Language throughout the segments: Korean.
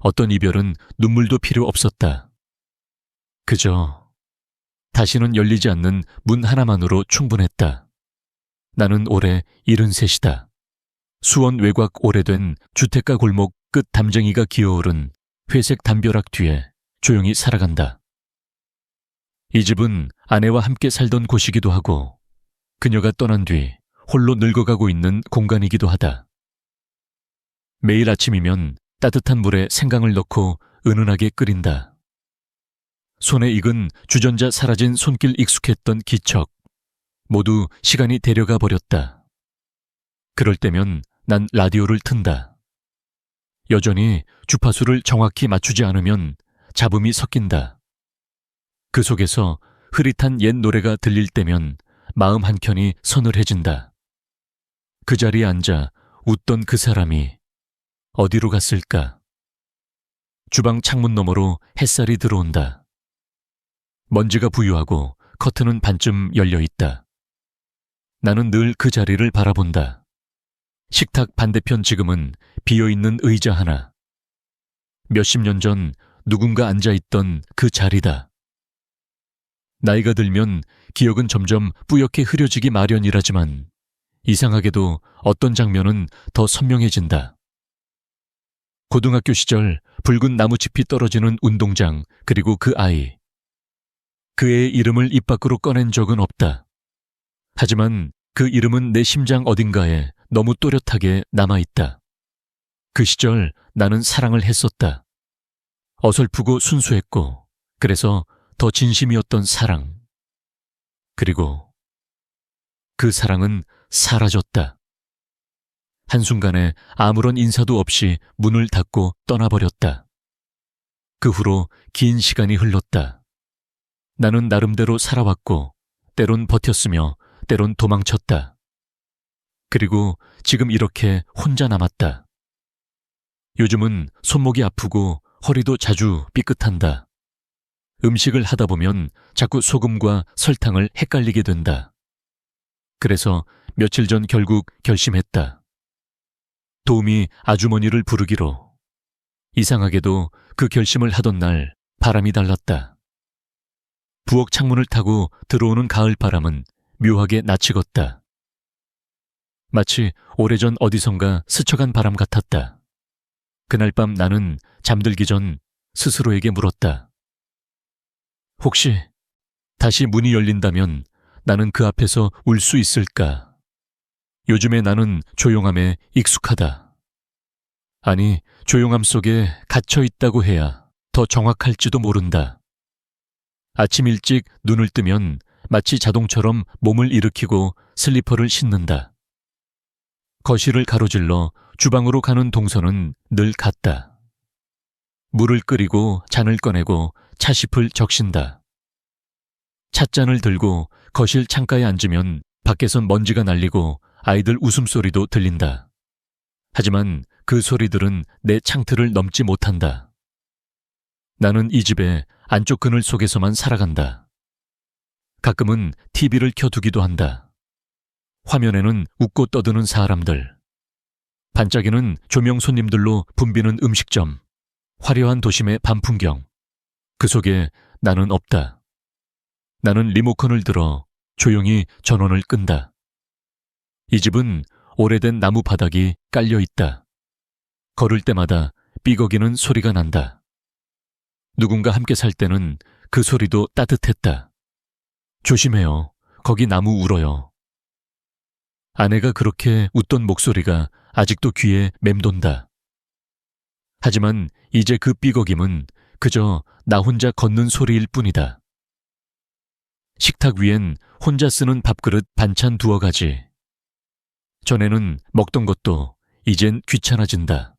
어떤 이별은 눈물도 필요 없었다. 그저 다시는 열리지 않는 문 하나만으로 충분했다. 나는 올해 73이다. 수원 외곽 오래된 주택가 골목 끝 담쟁이가 기어오른 회색 담벼락 뒤에 조용히 살아간다. 이 집은 아내와 함께 살던 곳이기도 하고 그녀가 떠난 뒤 홀로 늙어가고 있는 공간이기도 하다. 매일 아침이면 따뜻한 물에 생강을 넣고 은은하게 끓인다. 손에 익은 주전자 사라진 손길 익숙했던 기척, 모두 시간이 데려가 버렸다. 그럴 때면 난 라디오를 튼다. 여전히 주파수를 정확히 맞추지 않으면 잡음이 섞인다. 그 속에서 흐릿한 옛 노래가 들릴 때면 마음 한켠이 서늘해진다. 그 자리에 앉아 웃던 그 사람이 어디로 갔을까? 주방 창문 너머로 햇살이 들어온다. 먼지가 부유하고 커튼은 반쯤 열려 있다. 나는 늘 그 자리를 바라본다. 식탁 반대편 지금은 비어있는 의자 하나. 몇십 년 전 누군가 앉아있던 그 자리다. 나이가 들면 기억은 점점 뿌옇게 흐려지기 마련이라지만 이상하게도 어떤 장면은 더 선명해진다. 고등학교 시절 붉은 나무잎이 떨어지는 운동장, 그리고 그 아이. 그 애의 이름을 입 밖으로 꺼낸 적은 없다. 하지만 그 이름은 내 심장 어딘가에 너무 또렷하게 남아있다. 그 시절 나는 사랑을 했었다. 어설프고 순수했고, 그래서 더 진심이었던 사랑. 그리고 그 사랑은 사라졌다. 한순간에 아무런 인사도 없이 문을 닫고 떠나버렸다. 그 후로 긴 시간이 흘렀다. 나는 나름대로 살아왔고, 때론 버텼으며 때론 도망쳤다. 그리고 지금 이렇게 혼자 남았다. 요즘은 손목이 아프고 허리도 자주 삐끗한다. 음식을 하다 보면 자꾸 소금과 설탕을 헷갈리게 된다. 그래서 며칠 전 결국 결심했다. 도우미 아주머니를 부르기로. 이상하게도 그 결심을 하던 날 바람이 달랐다. 부엌 창문을 타고 들어오는 가을 바람은 묘하게 낯익었다. 마치 오래전 어디선가 스쳐간 바람 같았다. 그날 밤 나는 잠들기 전 스스로에게 물었다. 혹시 다시 문이 열린다면 나는 그 앞에서 울 수 있을까? 요즘에 나는 조용함에 익숙하다. 아니, 조용함 속에 갇혀 있다고 해야 더 정확할지도 모른다. 아침 일찍 눈을 뜨면 마치 자동처럼 몸을 일으키고 슬리퍼를 신는다. 거실을 가로질러 주방으로 가는 동선은 늘 같다. 물을 끓이고 잔을 꺼내고 차심을 적신다. 찻잔을 들고 거실 창가에 앉으면 밖에선 먼지가 날리고 아이들 웃음소리도 들린다. 하지만 그 소리들은 내 창틀을 넘지 못한다. 나는 이 집의 안쪽 그늘 속에서만 살아간다. 가끔은 TV를 켜두기도 한다. 화면에는 웃고 떠드는 사람들, 반짝이는 조명 손님들로 붐비는 음식점, 화려한 도심의 밤풍경. 그 속에 나는 없다. 나는 리모컨을 들어 조용히 전원을 끈다. 이 집은 오래된 나무 바닥이 깔려 있다. 걸을 때마다 삐걱이는 소리가 난다. 누군가 함께 살 때는 그 소리도 따뜻했다. 조심해요. 거기 나무 울어요. 아내가 그렇게 웃던 목소리가 아직도 귀에 맴돈다. 하지만 이제 그 삐걱임은 그저 나 혼자 걷는 소리일 뿐이다. 식탁 위엔 혼자 쓰는 밥그릇 반찬 두어 가지. 전에는 먹던 것도 이젠 귀찮아진다.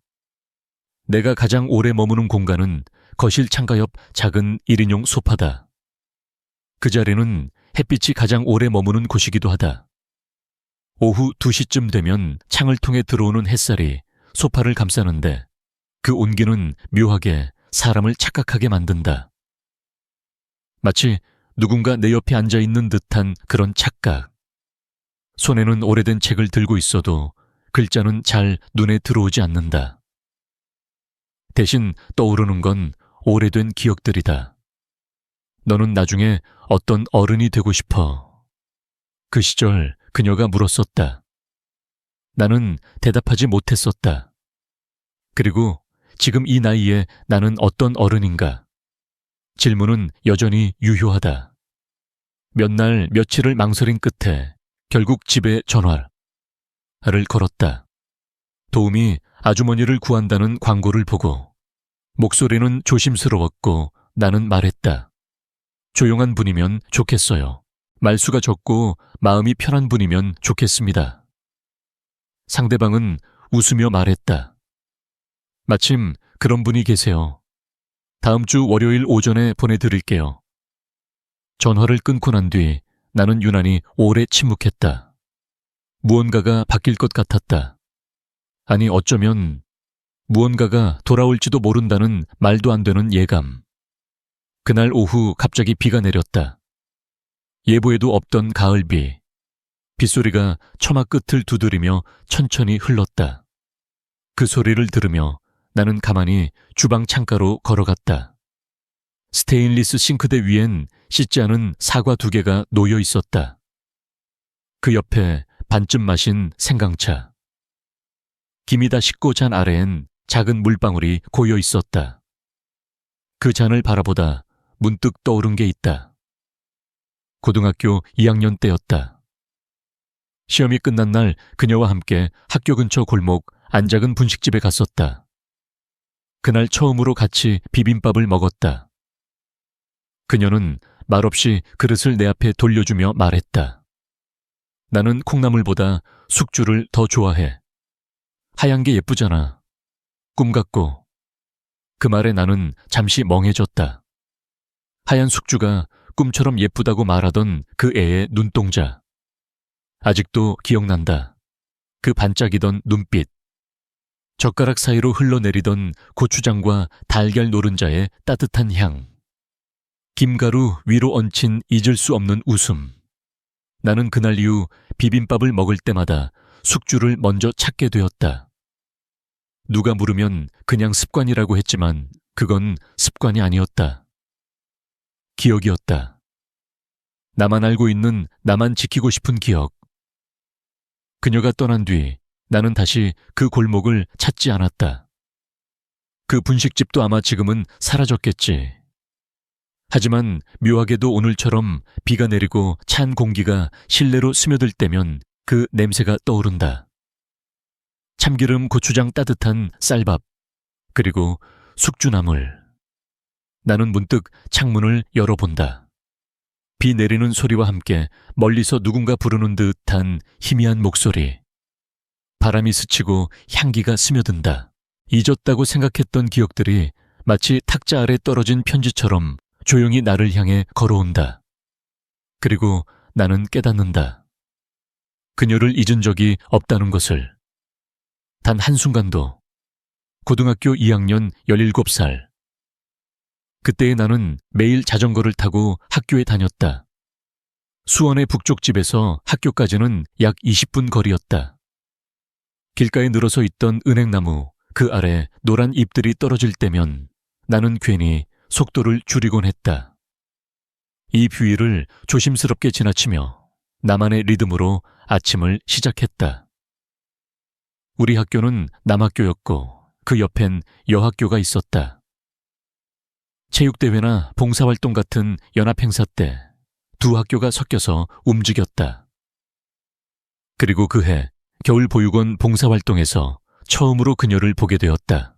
내가 가장 오래 머무는 공간은 거실 창가 옆 작은 1인용 소파다. 그 자리는 햇빛이 가장 오래 머무는 곳이기도 하다. 오후 2시쯤 되면 창을 통해 들어오는 햇살이 소파를 감싸는데 그 온기는 묘하게 사람을 착각하게 만든다. 마치 누군가 내 옆에 앉아있는 듯한 그런 착각. 손에는 오래된 책을 들고 있어도 글자는 잘 눈에 들어오지 않는다. 대신 떠오르는 건 오래된 기억들이다. 너는 나중에 어떤 어른이 되고 싶어? 그 시절 그녀가 물었었다. 나는 대답하지 못했었다. 그리고 지금 이 나이에 나는 어떤 어른인가? 질문은 여전히 유효하다. 몇 날 며칠을 망설인 끝에 결국 집에 전화를 걸었다. 도우미 아주머니를 구한다는 광고를 보고 목소리는 조심스러웠고 나는 말했다. 조용한 분이면 좋겠어요. 말수가 적고 마음이 편한 분이면 좋겠습니다. 상대방은 웃으며 말했다. 마침 그런 분이 계세요. 다음 주 월요일 오전에 보내드릴게요. 전화를 끊고 난 뒤 나는 유난히 오래 침묵했다. 무언가가 바뀔 것 같았다. 아니 어쩌면 무언가가 돌아올지도 모른다는 말도 안 되는 예감. 그날 오후 갑자기 비가 내렸다. 예보에도 없던 가을비. 빗소리가 처마 끝을 두드리며 천천히 흘렀다. 그 소리를 들으며 나는 가만히 주방 창가로 걸어갔다. 스테인리스 싱크대 위엔 씻지 않은 사과 2개가 놓여 있었다. 그 옆에 반쯤 마신 생강차. 김이 다 식고 잔 아래엔 작은 물방울이 고여 있었다. 그 잔을 바라보다 문득 떠오른 게 있다. 고등학교 2학년 때였다. 시험이 끝난 날 그녀와 함께 학교 근처 골목 안작은 분식집에 갔었다. 그날 처음으로 같이 비빔밥을 먹었다. 그녀는 말없이 그릇을 내 앞에 돌려주며 말했다. 나는 콩나물보다 숙주를 더 좋아해. 하얀 게 예쁘잖아. 꿈 같고. 그 말에 나는 잠시 멍해졌다. 하얀 숙주가 꿈처럼 예쁘다고 말하던 그 애의 눈동자. 아직도 기억난다. 그 반짝이던 눈빛. 젓가락 사이로 흘러내리던 고추장과 달걀 노른자의 따뜻한 향. 김가루 위로 얹힌 잊을 수 없는 웃음. 나는 그날 이후 비빔밥을 먹을 때마다 숙주를 먼저 찾게 되었다. 누가 물으면 그냥 습관이라고 했지만 그건 습관이 아니었다. 기억이었다. 나만 알고 있는, 나만 지키고 싶은 기억. 그녀가 떠난 뒤 나는 다시 그 골목을 찾지 않았다. 그 분식집도 아마 지금은 사라졌겠지. 하지만 묘하게도 오늘처럼 비가 내리고 찬 공기가 실내로 스며들 때면 그 냄새가 떠오른다. 참기름 고추장 따뜻한 쌀밥, 그리고 숙주나물. 나는 문득 창문을 열어본다. 비 내리는 소리와 함께 멀리서 누군가 부르는 듯한 희미한 목소리. 바람이 스치고 향기가 스며든다. 잊었다고 생각했던 기억들이 마치 탁자 아래 떨어진 편지처럼 조용히 나를 향해 걸어온다. 그리고 나는 깨닫는다. 그녀를 잊은 적이 없다는 것을. 단 한순간도. 고등학교 2학년 17살. 그때의 나는 매일 자전거를 타고 학교에 다녔다. 수원의 북쪽 집에서 학교까지는 약 20분 거리였다. 길가에 늘어서 있던 은행나무 그 아래 노란 잎들이 떨어질 때면 나는 괜히 속도를 줄이곤 했다. 이 뷰위를 조심스럽게 지나치며 나만의 리듬으로 아침을 시작했다. 우리 학교는 남학교였고 그 옆엔 여학교가 있었다. 체육대회나 봉사활동 같은 연합행사 때 두 학교가 섞여서 움직였다. 그리고 그해 겨울보육원 봉사활동에서 처음으로 그녀를 보게 되었다.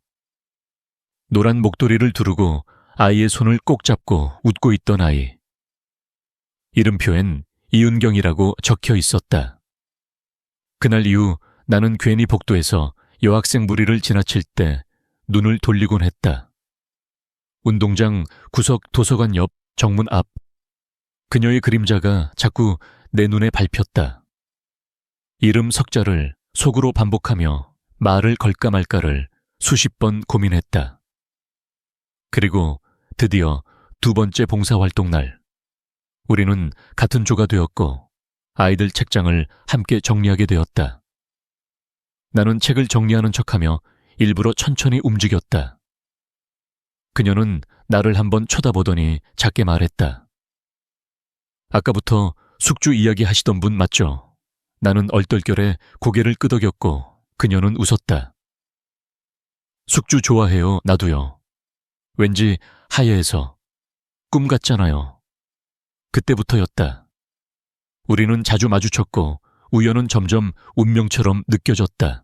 노란 목도리를 두르고 아이의 손을 꼭 잡고 웃고 있던 아이. 이름표엔 이은경이라고 적혀 있었다. 그날 이후 나는 괜히 복도에서 여학생 무리를 지나칠 때 눈을 돌리곤 했다. 운동장 구석 도서관 옆 정문 앞. 그녀의 그림자가 자꾸 내 눈에 밟혔다. 이름 석자를 속으로 반복하며 말을 걸까 말까를 수십 번 고민했다. 그리고 드디어 2번째 봉사활동 날. 우리는 같은 조가 되었고 아이들 책장을 함께 정리하게 되었다. 나는 책을 정리하는 척하며 일부러 천천히 움직였다. 그녀는 나를 한번 쳐다보더니 작게 말했다. 아까부터 숙주 이야기 하시던 분 맞죠? 나는 얼떨결에 고개를 끄덕였고 그녀는 웃었다. 숙주 좋아해요, 나도요. 왠지 하얘해서 꿈 같잖아요. 그때부터였다. 우리는 자주 마주쳤고 우연은 점점 운명처럼 느껴졌다.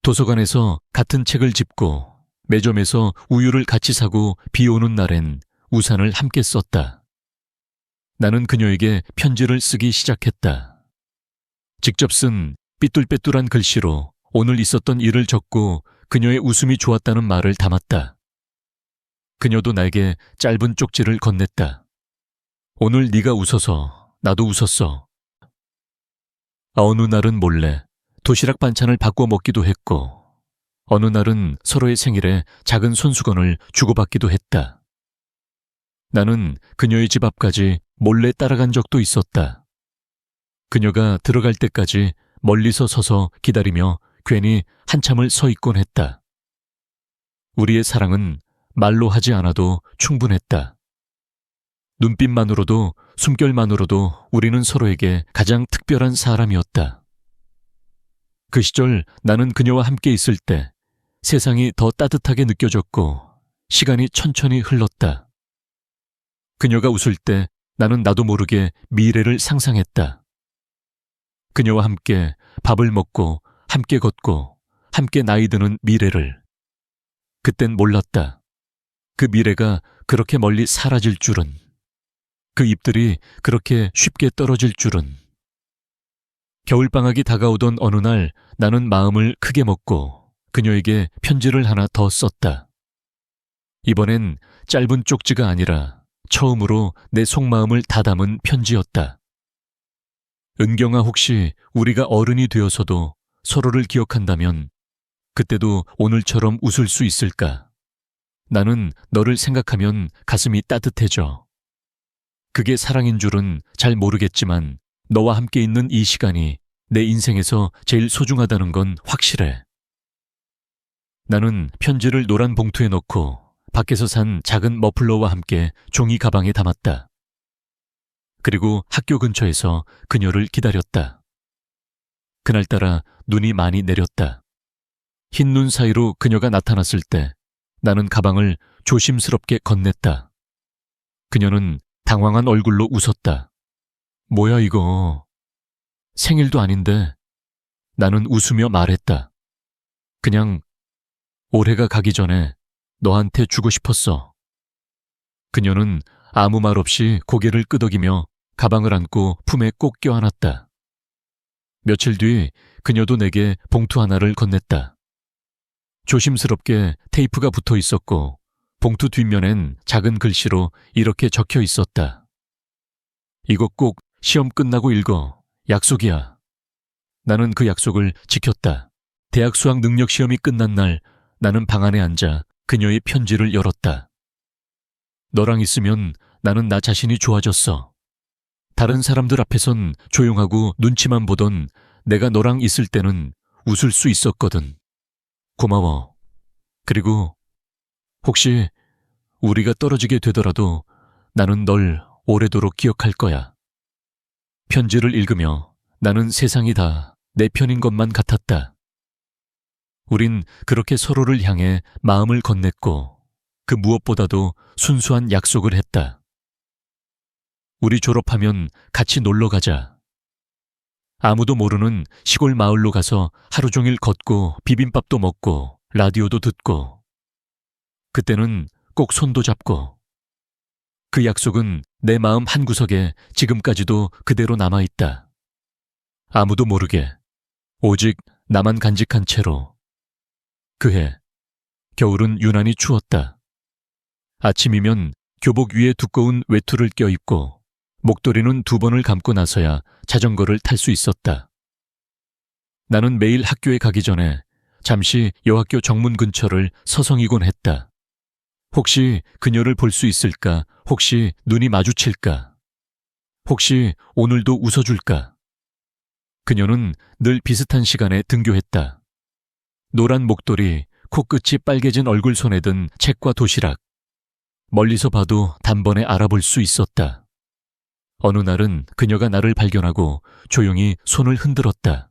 도서관에서 같은 책을 짚고 매점에서 우유를 같이 사고 비 오는 날엔 우산을 함께 썼다. 나는 그녀에게 편지를 쓰기 시작했다. 직접 쓴 삐뚤빼뚤한 글씨로 오늘 있었던 일을 적고 그녀의 웃음이 좋았다는 말을 담았다. 그녀도 나에게 짧은 쪽지를 건넸다. 오늘 네가 웃어서 나도 웃었어. 어느 날은 몰래 도시락 반찬을 바꿔 먹기도 했고 어느 날은 서로의 생일에 작은 손수건을 주고받기도 했다. 나는 그녀의 집 앞까지 몰래 따라간 적도 있었다. 그녀가 들어갈 때까지 멀리서 서서 기다리며 괜히 한참을 서 있곤 했다. 우리의 사랑은 말로 하지 않아도 충분했다. 눈빛만으로도 숨결만으로도 우리는 서로에게 가장 특별한 사람이었다. 그 시절 나는 그녀와 함께 있을 때 세상이 더 따뜻하게 느껴졌고 시간이 천천히 흘렀다. 그녀가 웃을 때 나는 나도 모르게 미래를 상상했다. 그녀와 함께 밥을 먹고 함께 걷고 함께 나이 드는 미래를. 그땐 몰랐다. 그 미래가 그렇게 멀리 사라질 줄은. 그 잎들이 그렇게 쉽게 떨어질 줄은. 겨울방학이 다가오던 어느 날 나는 마음을 크게 먹고 그녀에게 편지를 하나 더 썼다. 이번엔 짧은 쪽지가 아니라 처음으로 내 속마음을 다 담은 편지였다. 은경아, 혹시 우리가 어른이 되어서도 서로를 기억한다면 그때도 오늘처럼 웃을 수 있을까? 나는 너를 생각하면 가슴이 따뜻해져. 그게 사랑인 줄은 잘 모르겠지만 너와 함께 있는 이 시간이 내 인생에서 제일 소중하다는 건 확실해. 나는 편지를 노란 봉투에 넣고 밖에서 산 작은 머플러와 함께 종이 가방에 담았다. 그리고 학교 근처에서 그녀를 기다렸다. 그날따라 눈이 많이 내렸다. 흰 눈 사이로 그녀가 나타났을 때 나는 가방을 조심스럽게 건넸다. 그녀는 당황한 얼굴로 웃었다. 뭐야 이거. 생일도 아닌데. 나는 웃으며 말했다. 그냥 올해가 가기 전에 너한테 주고 싶었어. 그녀는 아무 말 없이 고개를 끄덕이며 가방을 안고 품에 꼭 껴안았다. 며칠 뒤 그녀도 내게 봉투 하나를 건넸다. 조심스럽게 테이프가 붙어 있었고 봉투 뒷면엔 작은 글씨로 이렇게 적혀 있었다. 이거 꼭 시험 끝나고 읽어. 약속이야. 나는 그 약속을 지켰다. 대학 수학 능력 시험이 끝난 날 나는 방 안에 앉아 그녀의 편지를 열었다. 너랑 있으면 나는 나 자신이 좋아졌어. 다른 사람들 앞에선 조용하고 눈치만 보던 내가 너랑 있을 때는 웃을 수 있었거든. 고마워. 그리고 혹시 우리가 떨어지게 되더라도 나는 널 오래도록 기억할 거야. 편지를 읽으며 나는 세상이 다 내 편인 것만 같았다. 우린 그렇게 서로를 향해 마음을 건넸고 그 무엇보다도 순수한 약속을 했다. 우리 졸업하면 같이 놀러 가자. 아무도 모르는 시골 마을로 가서 하루 종일 걷고 비빔밥도 먹고 라디오도 듣고 그때는 꼭 손도 잡고. 그 약속은 내 마음 한구석에 지금까지도 그대로 남아있다. 아무도 모르게 오직 나만 간직한 채로. 그해 겨울은 유난히 추웠다. 아침이면 교복 위에 두꺼운 외투를 껴입고 목도리는 2번을 감고 나서야 자전거를 탈 수 있었다. 나는 매일 학교에 가기 전에 잠시 여학교 정문 근처를 서성이곤 했다. 혹시 그녀를 볼 수 있을까? 혹시 눈이 마주칠까? 혹시 오늘도 웃어줄까? 그녀는 늘 비슷한 시간에 등교했다. 노란 목도리, 코끝이 빨개진 얼굴 손에 든 책과 도시락. 멀리서 봐도 단번에 알아볼 수 있었다. 어느 날은 그녀가 나를 발견하고 조용히 손을 흔들었다.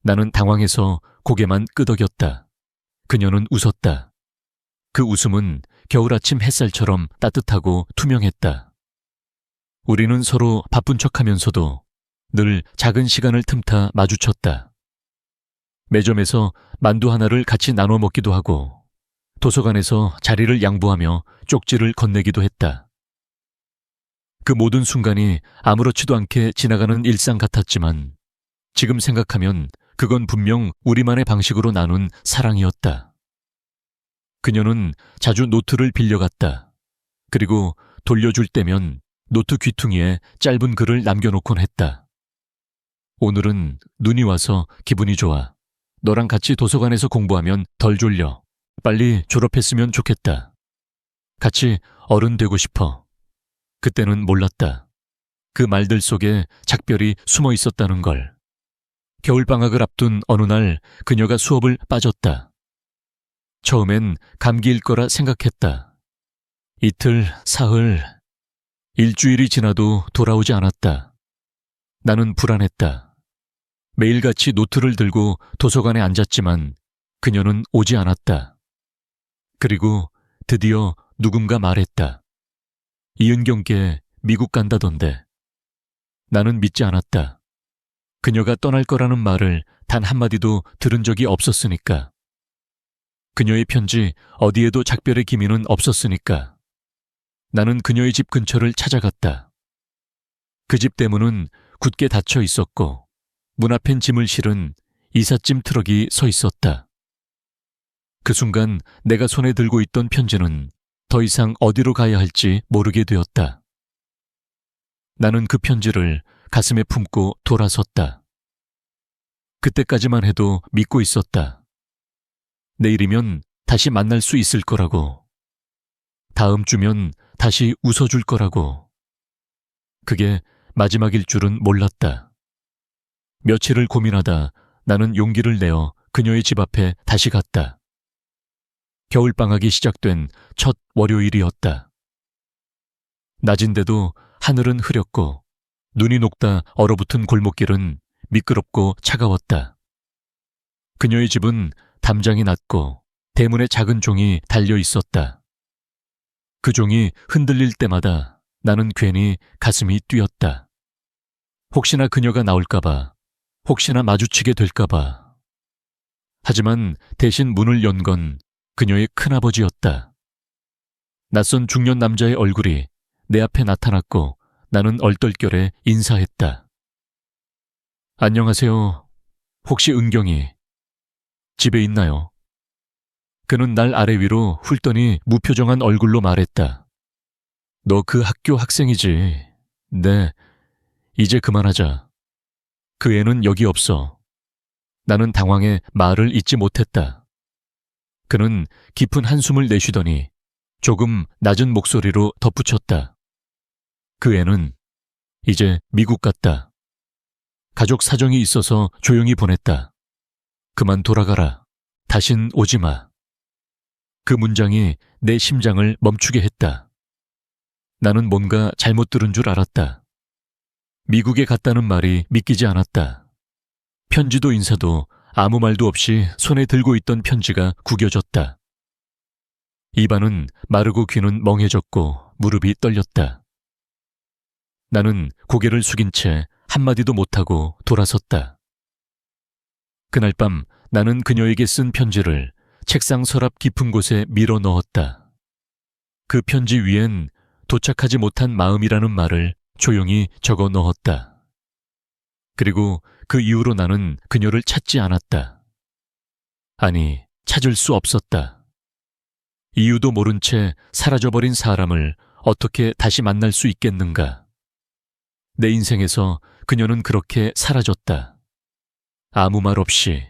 나는 당황해서 고개만 끄덕였다. 그녀는 웃었다. 그 웃음은 겨울 아침 햇살처럼 따뜻하고 투명했다. 우리는 서로 바쁜 척하면서도 늘 작은 시간을 틈타 마주쳤다. 매점에서 만두 하나를 같이 나눠 먹기도 하고 도서관에서 자리를 양보하며 쪽지를 건네기도 했다. 그 모든 순간이 아무렇지도 않게 지나가는 일상 같았지만 지금 생각하면 그건 분명 우리만의 방식으로 나눈 사랑이었다. 그녀는 자주 노트를 빌려갔다. 그리고 돌려줄 때면 노트 귀퉁이에 짧은 글을 남겨놓곤 했다. 오늘은 눈이 와서 기분이 좋아. 너랑 같이 도서관에서 공부하면 덜 졸려. 빨리 졸업했으면 좋겠다. 같이 어른 되고 싶어. 그때는 몰랐다. 그 말들 속에 작별이 숨어 있었다는 걸. 겨울방학을 앞둔 어느 날 그녀가 수업을 빠졌다. 처음엔 감기일 거라 생각했다. 이틀, 사흘, 일주일이 지나도 돌아오지 않았다. 나는 불안했다. 매일같이 노트를 들고 도서관에 앉았지만 그녀는 오지 않았다. 그리고 드디어 누군가 말했다. 이은경께 미국 간다던데. 나는 믿지 않았다. 그녀가 떠날 거라는 말을 단 한마디도 들은 적이 없었으니까. 그녀의 편지 어디에도 작별의 기미는 없었으니까. 나는 그녀의 집 근처를 찾아갔다. 그 집 대문은 굳게 닫혀 있었고 문 앞엔 짐을 실은 이삿짐 트럭이 서 있었다. 그 순간 내가 손에 들고 있던 편지는 더 이상 어디로 가야 할지 모르게 되었다. 나는 그 편지를 가슴에 품고 돌아섰다. 그때까지만 해도 믿고 있었다. 내일이면 다시 만날 수 있을 거라고. 다음 주면 다시 웃어줄 거라고. 그게 마지막일 줄은 몰랐다. 며칠을 고민하다 나는 용기를 내어 그녀의 집 앞에 다시 갔다. 겨울방학이 시작된 첫 월요일이었다. 낮인데도 하늘은 흐렸고 눈이 녹다 얼어붙은 골목길은 미끄럽고 차가웠다. 그녀의 집은 담장이 낮고 대문에 작은 종이 달려 있었다. 그 종이 흔들릴 때마다 나는 괜히 가슴이 뛰었다. 혹시나 그녀가 나올까봐, 혹시나 마주치게 될까봐. 하지만 대신 문을 연 건 그녀의 큰아버지였다. 낯선 중년 남자의 얼굴이 내 앞에 나타났고 나는 얼떨결에 인사했다. 안녕하세요. 혹시 은경이 집에 있나요? 그는 날 아래 위로 훑더니 무표정한 얼굴로 말했다. 너 그 학교 학생이지. 네, 이제 그만하자. 그 애는 여기 없어. 나는 당황해 말을 잇지 못했다. 그는 깊은 한숨을 내쉬더니 조금 낮은 목소리로 덧붙였다. 그 애는 이제 미국 갔다. 가족 사정이 있어서 조용히 보냈다. 그만 돌아가라. 다신 오지 마. 그 문장이 내 심장을 멈추게 했다. 나는 뭔가 잘못 들은 줄 알았다. 미국에 갔다는 말이 믿기지 않았다. 편지도 인사도 아무 말도 없이 손에 들고 있던 편지가 구겨졌다. 입안은 마르고 귀는 멍해졌고 무릎이 떨렸다. 나는 고개를 숙인 채 한마디도 못하고 돌아섰다. 그날 밤 나는 그녀에게 쓴 편지를 책상 서랍 깊은 곳에 밀어 넣었다. 그 편지 위엔 도착하지 못한 마음이라는 말을 조용히 적어 넣었다. 그리고 그 이후로 나는 그녀를 찾지 않았다. 아니, 찾을 수 없었다. 이유도 모른 채 사라져버린 사람을 어떻게 다시 만날 수 있겠는가. 내 인생에서 그녀는 그렇게 사라졌다. 아무 말 없이,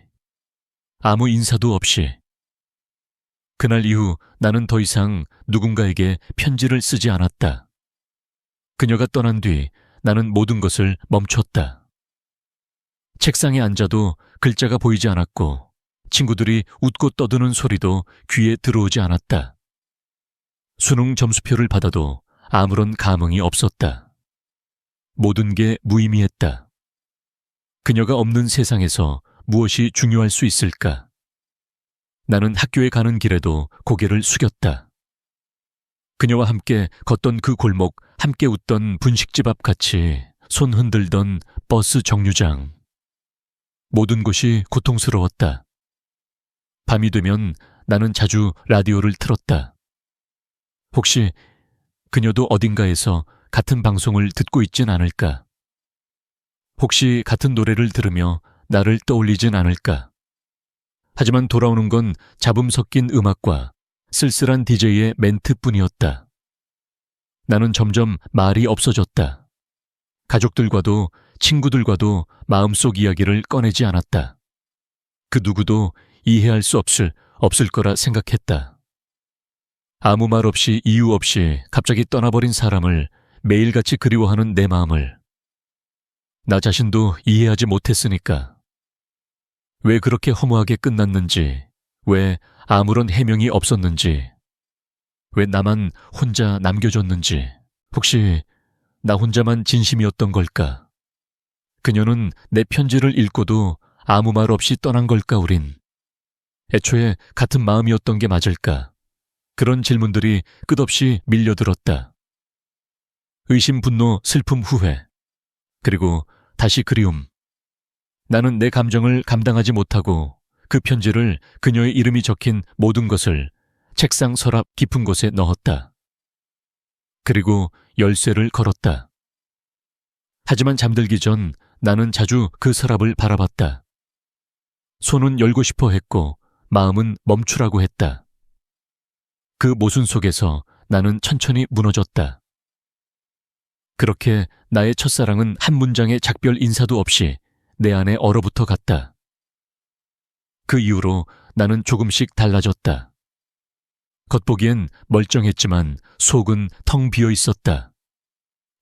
아무 인사도 없이. 그날 이후 나는 더 이상 누군가에게 편지를 쓰지 않았다. 그녀가 떠난 뒤 나는 모든 것을 멈췄다. 책상에 앉아도 글자가 보이지 않았고 친구들이 웃고 떠드는 소리도 귀에 들어오지 않았다. 수능 점수표를 받아도 아무런 감흥이 없었다. 모든 게 무의미했다. 그녀가 없는 세상에서 무엇이 중요할 수 있을까? 나는 학교에 가는 길에도 고개를 숙였다. 그녀와 함께 걷던 그 골목, 함께 웃던 분식집 앞 같이 손 흔들던 버스 정류장. 모든 곳이 고통스러웠다. 밤이 되면 나는 자주 라디오를 틀었다. 혹시 그녀도 어딘가에서 같은 방송을 듣고 있진 않을까? 혹시 같은 노래를 들으며 나를 떠올리진 않을까? 하지만 돌아오는 건 잡음 섞인 음악과 쓸쓸한 DJ의 멘트뿐이었다. 나는 점점 말이 없어졌다. 가족들과도 친구들과도 마음속 이야기를 꺼내지 않았다. 그 누구도 이해할 수 없을 거라 생각했다. 아무 말 없이 이유 없이 갑자기 떠나버린 사람을 매일같이 그리워하는 내 마음을 나 자신도 이해하지 못했으니까. 왜 그렇게 허무하게 끝났는지, 왜 아무런 해명이 없었는지, 왜 나만 혼자 남겨졌는지, 혹시 나 혼자만 진심이었던 걸까? 그녀는 내 편지를 읽고도 아무 말 없이 떠난 걸까 우린? 애초에 같은 마음이었던 게 맞을까? 그런 질문들이 끝없이 밀려들었다. 의심, 분노, 슬픔, 후회, 그리고 다시 그리움. 나는 내 감정을 감당하지 못하고 그 편지를 그녀의 이름이 적힌 모든 것을 책상 서랍 깊은 곳에 넣었다. 그리고 열쇠를 걸었다. 하지만 잠들기 전 나는 자주 그 서랍을 바라봤다. 손은 열고 싶어 했고 마음은 멈추라고 했다. 그 모순 속에서 나는 천천히 무너졌다. 그렇게 나의 첫사랑은 한 문장의 작별 인사도 없이 내 안에 얼어붙어 갔다. 그 이후로 나는 조금씩 달라졌다. 겉보기엔 멀쩡했지만 속은 텅 비어 있었다.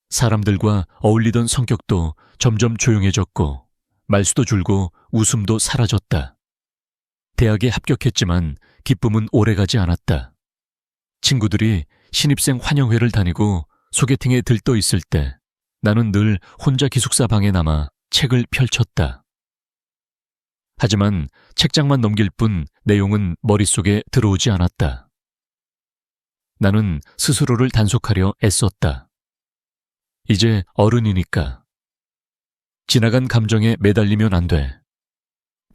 사람들과 어울리던 성격도 점점 조용해졌고 말수도 줄고 웃음도 사라졌다. 대학에 합격했지만 기쁨은 오래가지 않았다. 친구들이 신입생 환영회를 다니고 소개팅에 들떠 있을 때 나는 늘 혼자 기숙사 방에 남아 책을 펼쳤다. 하지만 책장만 넘길 뿐 내용은 머릿속에 들어오지 않았다. 나는 스스로를 단속하려 애썼다. 이제 어른이니까. 지나간 감정에 매달리면 안 돼.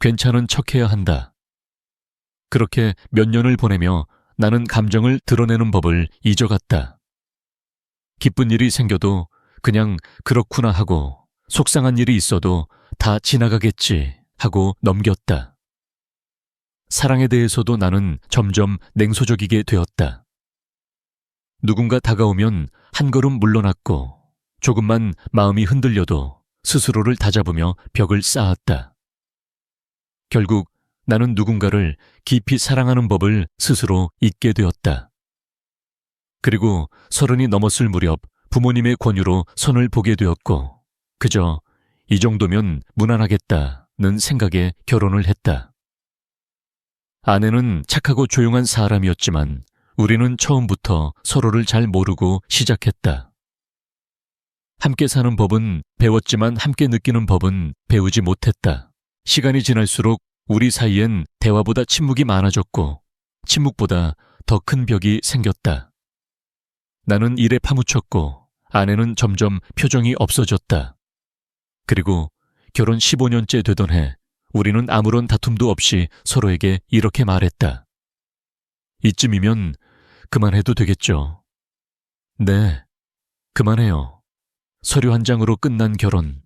괜찮은 척해야 한다. 그렇게 몇 년을 보내며 나는 감정을 드러내는 법을 잊어갔다. 기쁜 일이 생겨도 그냥 그렇구나 하고 속상한 일이 있어도 다 지나가겠지 하고 넘겼다. 사랑에 대해서도 나는 점점 냉소적이게 되었다. 누군가 다가오면 한 걸음 물러났고 조금만 마음이 흔들려도 스스로를 다잡으며 벽을 쌓았다. 결국 나는 누군가를 깊이 사랑하는 법을 스스로 잊게 되었다. 그리고 30이 넘었을 무렵 부모님의 권유로 선을 보게 되었고 그저 이 정도면 무난하겠다는 생각에 결혼을 했다. 아내는 착하고 조용한 사람이었지만 우리는 처음부터 서로를 잘 모르고 시작했다. 함께 사는 법은 배웠지만 함께 느끼는 법은 배우지 못했다. 시간이 지날수록 우리 사이엔 대화보다 침묵이 많아졌고 침묵보다 더 큰 벽이 생겼다. 나는 일에 파묻혔고 아내는 점점 표정이 없어졌다. 그리고 결혼 15년째 되던 해 우리는 아무런 다툼도 없이 서로에게 이렇게 말했다. 이쯤이면 그만해도 되겠죠. 네, 그만해요. 서류 한 장으로 끝난 결혼,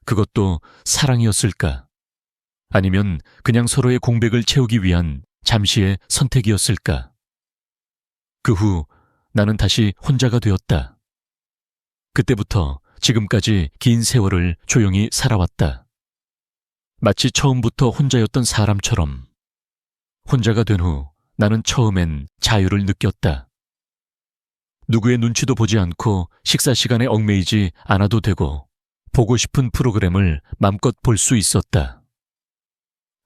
그것도 사랑이었을까? 아니면 그냥 서로의 공백을 채우기 위한 잠시의 선택이었을까? 그 후 나는 다시 혼자가 되었다. 그때부터 지금까지 긴 세월을 조용히 살아왔다. 마치 처음부터 혼자였던 사람처럼. 혼자가 된 후 나는 처음엔 자유를 느꼈다. 누구의 눈치도 보지 않고 식사 시간에 얽매이지 않아도 되고 보고 싶은 프로그램을 맘껏 볼 수 있었다.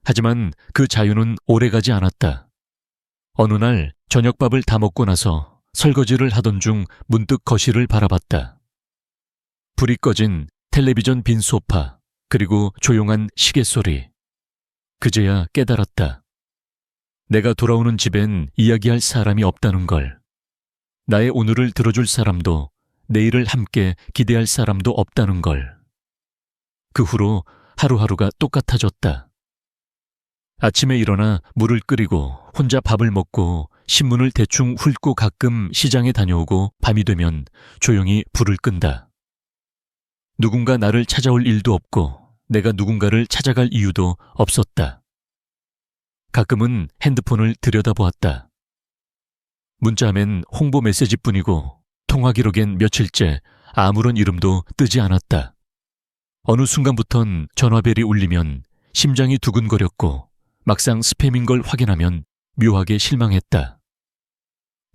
하지만 그 자유는 오래가지 않았다. 어느 날 저녁밥을 다 먹고 나서 설거지를 하던 중 문득 거실을 바라봤다. 불이 꺼진 텔레비전 빈 소파, 그리고 조용한 시계 소리. 그제야 깨달았다. 내가 돌아오는 집엔 이야기할 사람이 없다는 걸. 나의 오늘을 들어줄 사람도, 내일을 함께 기대할 사람도 없다는 걸. 그 후로 하루하루가 똑같아졌다. 아침에 일어나 물을 끓이고 혼자 밥을 먹고 신문을 대충 훑고 가끔 시장에 다녀오고 밤이 되면 조용히 불을 끈다. 누군가 나를 찾아올 일도 없고 내가 누군가를 찾아갈 이유도 없었다. 가끔은 핸드폰을 들여다보았다. 문자맨 홍보 메시지뿐이고 통화 기록엔 며칠째 아무런 이름도 뜨지 않았다. 어느 순간부턴 전화벨이 울리면 심장이 두근거렸고 막상 스팸인 걸 확인하면 묘하게 실망했다.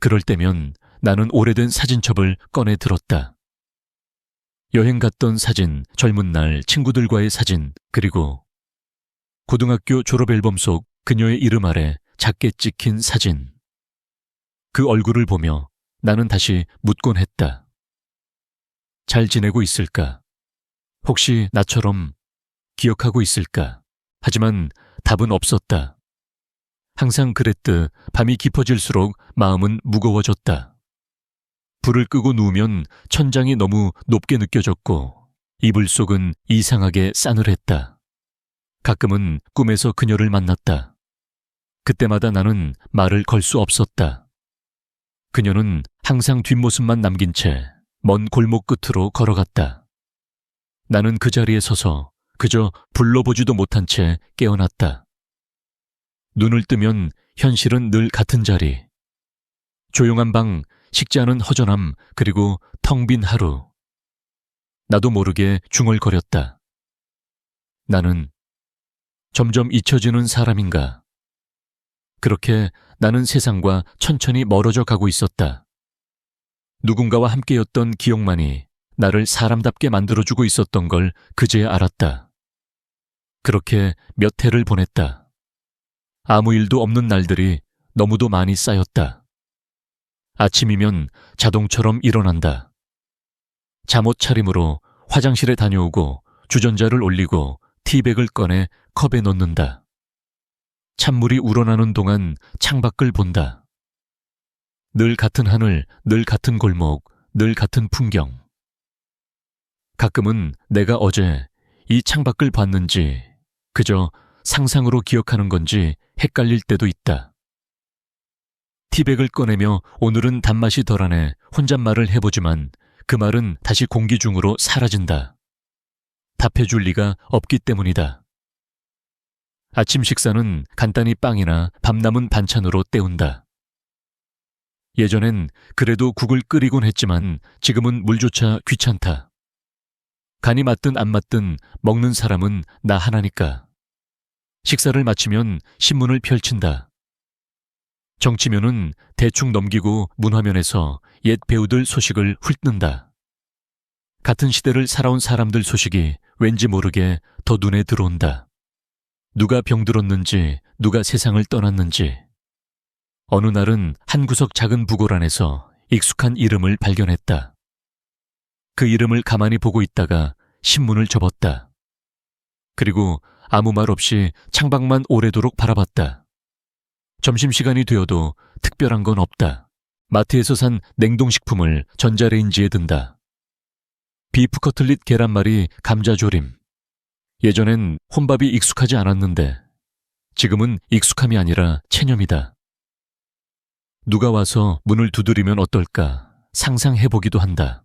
그럴 때면 나는 오래된 사진첩을 꺼내 들었다. 여행 갔던 사진, 젊은 날 친구들과의 사진, 그리고 고등학교 졸업 앨범 속 그녀의 이름 아래 작게 찍힌 사진. 그 얼굴을 보며 나는 다시 묻곤 했다. 잘 지내고 있을까? 혹시 나처럼 기억하고 있을까? 하지만 답은 없었다. 항상 그랬듯 밤이 깊어질수록 마음은 무거워졌다. 불을 끄고 누우면 천장이 너무 높게 느껴졌고 이불 속은 이상하게 싸늘했다. 가끔은 꿈에서 그녀를 만났다. 그때마다 나는 말을 걸 수 없었다. 그녀는 항상 뒷모습만 남긴 채 먼 골목 끝으로 걸어갔다. 나는 그 자리에 서서 그저 불러보지도 못한 채 깨어났다. 눈을 뜨면 현실은 늘 같은 자리. 조용한 방, 식지 않은 허전함, 그리고 텅 빈 하루. 나도 모르게 중얼거렸다. 나는 점점 잊혀지는 사람인가? 그렇게 나는 세상과 천천히 멀어져 가고 있었다. 누군가와 함께였던 기억만이 나를 사람답게 만들어주고 있었던 걸 그제야 알았다. 그렇게 몇 해를 보냈다. 아무 일도 없는 날들이 너무도 많이 쌓였다. 아침이면 자동처럼 일어난다. 잠옷 차림으로 화장실에 다녀오고 주전자를 올리고 티백을 꺼내 컵에 넣는다. 찬물이 우러나는 동안 창밖을 본다. 늘 같은 하늘, 늘 같은 골목, 늘 같은 풍경. 가끔은 내가 어제 이 창밖을 봤는지 그저 상상으로 기억하는 건지 헷갈릴 때도 있다. 티백을 꺼내며 오늘은 단맛이 덜하네 혼잣말을 해보지만 그 말은 다시 공기 중으로 사라진다. 답해줄 리가 없기 때문이다. 아침 식사는 간단히 빵이나 밥 남은 반찬으로 때운다. 예전엔 그래도 국을 끓이곤 했지만 지금은 물조차 귀찮다. 간이 맞든 안 맞든 먹는 사람은 나 하나니까. 식사를 마치면 신문을 펼친다. 정치면은 대충 넘기고 문화면에서 옛 배우들 소식을 훑는다. 같은 시대를 살아온 사람들 소식이 왠지 모르게 더 눈에 들어온다. 누가 병들었는지, 누가 세상을 떠났는지. 어느 날은 한 구석 작은 부골 안에서 익숙한 이름을 발견했다. 그 이름을 가만히 보고 있다가 신문을 접었다. 그리고 아무 말 없이 창밖만 오래도록 바라봤다. 점심시간이 되어도 특별한 건 없다. 마트에서 산 냉동식품을 전자레인지에 든다. 비프 커틀릿 계란말이 감자조림. 예전엔 혼밥이 익숙하지 않았는데 지금은 익숙함이 아니라 체념이다. 누가 와서 문을 두드리면 어떨까 상상해보기도 한다.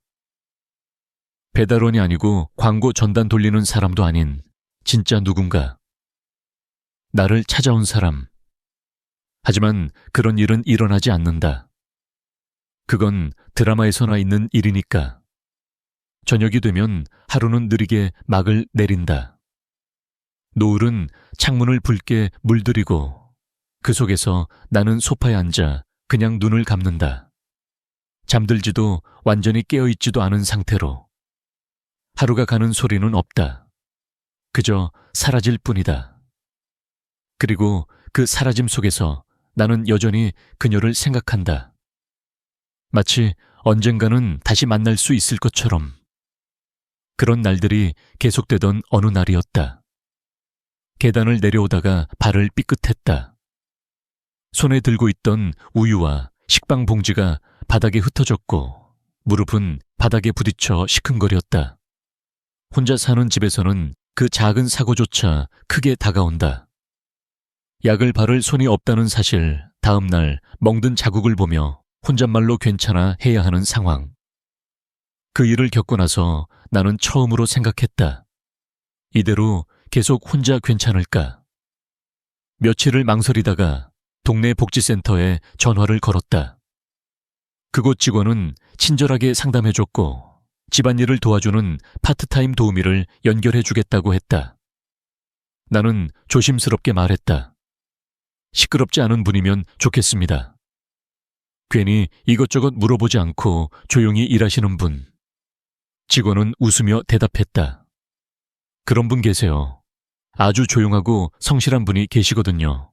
배달원이 아니고 광고 전단 돌리는 사람도 아닌 진짜 누군가. 나를 찾아온 사람. 하지만 그런 일은 일어나지 않는다. 그건 드라마에서나 있는 일이니까. 저녁이 되면 하루는 느리게 막을 내린다. 노을은 창문을 붉게 물들이고 그 속에서 나는 소파에 앉아 그냥 눈을 감는다. 잠들지도 완전히 깨어있지도 않은 상태로. 하루가 가는 소리는 없다. 그저 사라질 뿐이다. 그리고 그 사라짐 속에서 나는 여전히 그녀를 생각한다. 마치 언젠가는 다시 만날 수 있을 것처럼. 그런 날들이 계속되던 어느 날이었다. 계단을 내려오다가 발을 삐끗했다. 손에 들고 있던 우유와 식빵 봉지가 바닥에 흩어졌고 무릎은 바닥에 부딪혀 시큰거렸다. 혼자 사는 집에서는 그 작은 사고조차 크게 다가온다. 약을 바를 손이 없다는 사실, 다음 날 멍든 자국을 보며 혼잣말로 괜찮아 해야 하는 상황. 그 일을 겪고 나서 나는 처음으로 생각했다. 이대로 계속 혼자 괜찮을까? 며칠을 망설이다가 동네 복지센터에 전화를 걸었다. 그곳 직원은 친절하게 상담해줬고 집안일을 도와주는 파트타임 도우미를 연결해주겠다고 했다. 나는 조심스럽게 말했다. 시끄럽지 않은 분이면 좋겠습니다. 괜히 이것저것 물어보지 않고 조용히 일하시는 분. 직원은 웃으며 대답했다. 그런 분 계세요. 아주 조용하고 성실한 분이 계시거든요.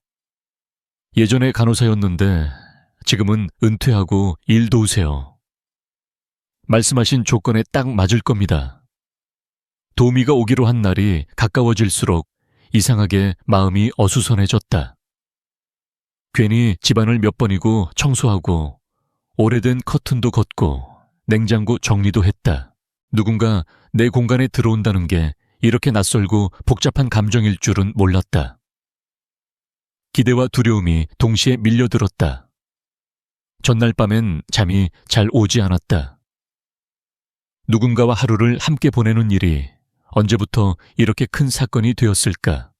예전에 간호사였는데 지금은 은퇴하고 일 도우세요. 말씀하신 조건에 딱 맞을 겁니다. 도우미가 오기로 한 날이 가까워질수록 이상하게 마음이 어수선해졌다. 괜히 집안을 몇 번이고 청소하고 오래된 커튼도 걷고 냉장고 정리도 했다. 누군가 내 공간에 들어온다는 게 이렇게 낯설고 복잡한 감정일 줄은 몰랐다. 기대와 두려움이 동시에 밀려들었다. 전날 밤엔 잠이 잘 오지 않았다. 누군가와 하루를 함께 보내는 일이 언제부터 이렇게 큰 사건이 되었을까?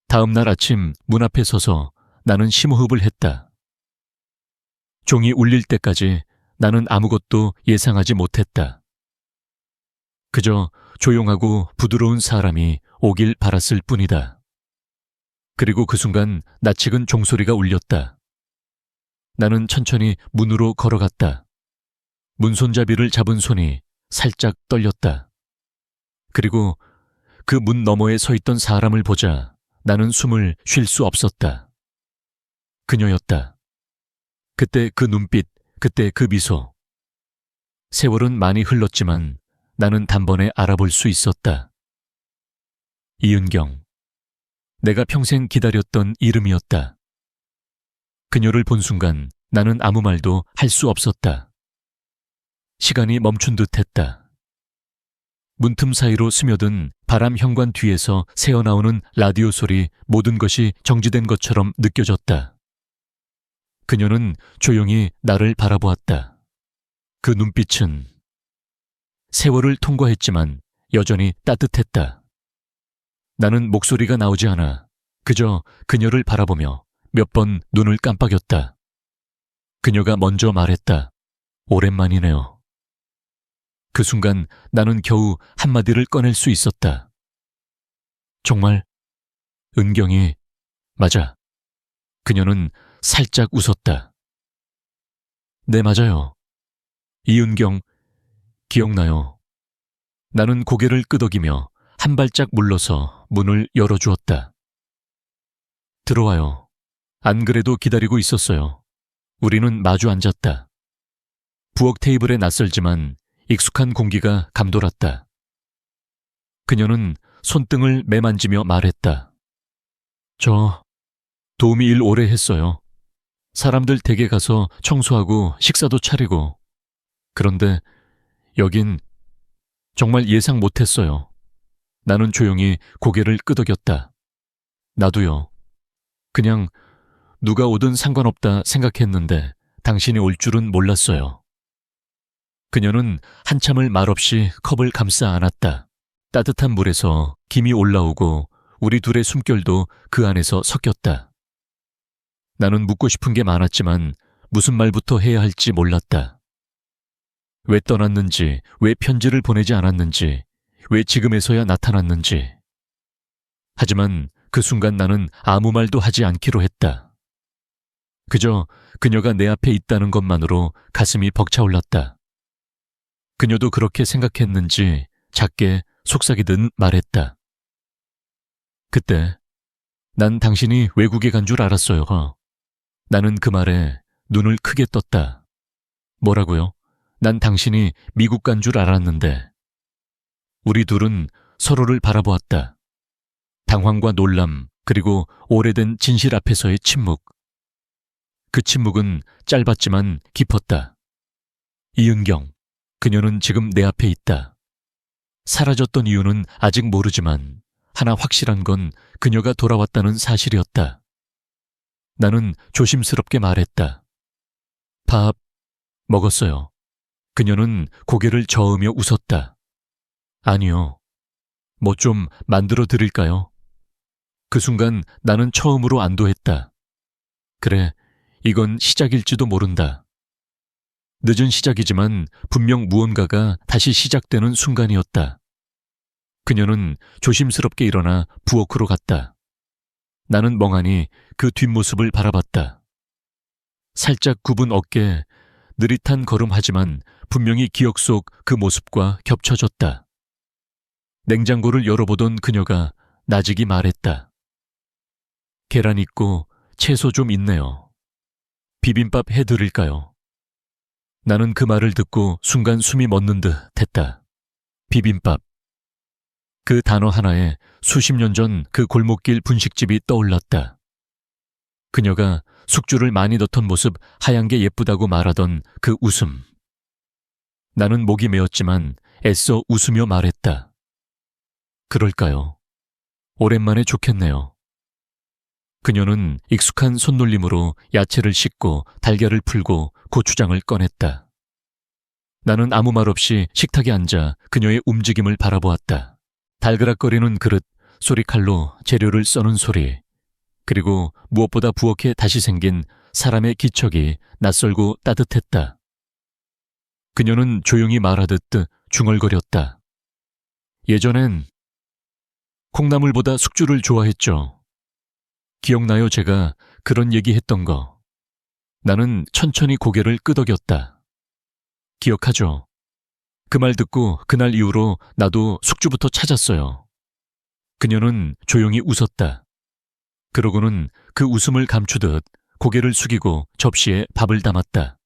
다음 날 아침 문 앞에 서서 나는 심호흡을 했다. 종이 울릴 때까지 나는 아무것도 예상하지 못했다. 그저 조용하고 부드러운 사람이 오길 바랐을 뿐이다. 그리고 그 순간 낯익은 종소리가 울렸다. 나는 천천히 문으로 걸어갔다. 문손잡이를 잡은 손이 살짝 떨렸다. 그리고 그 문 너머에 서 있던 사람을 보자 나는 숨을 쉴 수 없었다. 그녀였다. 그때 그 눈빛, 그때 그 미소. 세월은 많이 흘렀지만 나는 단번에 알아볼 수 있었다. 이은경. 내가 평생 기다렸던 이름이었다. 그녀를 본 순간 나는 아무 말도 할 수 없었다. 시간이 멈춘 듯 했다. 문틈 사이로 스며든 바람 현관 뒤에서 새어나오는 라디오 소리, 모든 것이 정지된 것처럼 느껴졌다. 그녀는 조용히 나를 바라보았다. 그 눈빛은 세월을 통과했지만 여전히 따뜻했다. 나는 목소리가 나오지 않아 그저 그녀를 바라보며 몇 번 눈을 깜빡였다. 그녀가 먼저 말했다. 오랜만이네요. 그 순간 나는 겨우 한마디를 꺼낼 수 있었다. 정말? 은경이, 맞아. 그녀는 살짝 웃었다. 네, 맞아요. 이은경, 기억나요. 나는 고개를 끄덕이며 한 발짝 물러서 문을 열어주었다. 들어와요. 안 그래도 기다리고 있었어요. 우리는 마주 앉았다. 부엌 테이블에 낯설지만 익숙한 공기가 감돌았다. 그녀는 손등을 매만지며 말했다. 저 도우미 일 오래 했어요. 사람들 댁에 가서 청소하고 식사도 차리고. 그런데 여긴 정말 예상 못했어요. 나는 조용히 고개를 끄덕였다. 나도요. 그냥 누가 오든 상관없다 생각했는데 당신이 올 줄은 몰랐어요. 그녀는 한참을 말없이 컵을 감싸 안았다. 따뜻한 물에서 김이 올라오고 우리 둘의 숨결도 그 안에서 섞였다. 나는 묻고 싶은 게 많았지만 무슨 말부터 해야 할지 몰랐다. 왜 떠났는지, 왜 편지를 보내지 않았는지, 왜 지금에서야 나타났는지. 하지만 그 순간 나는 아무 말도 하지 않기로 했다. 그저 그녀가 내 앞에 있다는 것만으로 가슴이 벅차올랐다. 그녀도 그렇게 생각했는지 작게 속삭이듯 말했다. 그때 난 당신이 외국에 간 줄 알았어요. 나는 그 말에 눈을 크게 떴다. 뭐라고요? 난 당신이 미국 간 줄 알았는데. 우리 둘은 서로를 바라보았다. 당황과 놀람, 그리고 오래된 진실 앞에서의 침묵. 그 침묵은 짧았지만 깊었다. 이은경, 그녀는 지금 내 앞에 있다. 사라졌던 이유는 아직 모르지만 하나 확실한 건 그녀가 돌아왔다는 사실이었다. 나는 조심스럽게 말했다. 밥 먹었어요. 그녀는 고개를 저으며 웃었다. 아니요. 뭐 좀 만들어 드릴까요? 그 순간 나는 처음으로 안도했다. 그래, 이건 시작일지도 모른다. 늦은 시작이지만 분명 무언가가 다시 시작되는 순간이었다. 그녀는 조심스럽게 일어나 부엌으로 갔다. 나는 멍하니 그 뒷모습을 바라봤다. 살짝 굽은 어깨, 느릿한 걸음하지만 분명히 기억 속 그 모습과 겹쳐졌다. 냉장고를 열어보던 그녀가 나직이 말했다. 계란 있고 채소 좀 있네요. 비빔밥 해드릴까요? 나는 그 말을 듣고 순간 숨이 멎는 듯 했다. 비빔밥. 그 단어 하나에 수십 년 전 그 골목길 분식집이 떠올랐다. 그녀가 숙주를 많이 넣던 모습 하얀 게 예쁘다고 말하던 그 웃음. 나는 목이 메었지만 애써 웃으며 말했다. 그럴까요? 오랜만에 좋겠네요. 그녀는 익숙한 손놀림으로 야채를 씻고 달걀을 풀고 고추장을 꺼냈다. 나는 아무 말 없이 식탁에 앉아 그녀의 움직임을 바라보았다. 달그락거리는 그릇, 쏘리칼로 재료를 써는 소리, 그리고 무엇보다 부엌에 다시 생긴 사람의 기척이 낯설고 따뜻했다. 그녀는 조용히 말하듯 중얼거렸다. 예전엔 콩나물보다 숙주를 좋아했죠. 기억나요, 제가 그런 얘기했던 거. 나는 천천히 고개를 끄덕였다. 기억하죠? 그 말 듣고 그날 이후로 나도 숙주부터 찾았어요. 그녀는 조용히 웃었다. 그러고는 그 웃음을 감추듯 고개를 숙이고 접시에 밥을 담았다.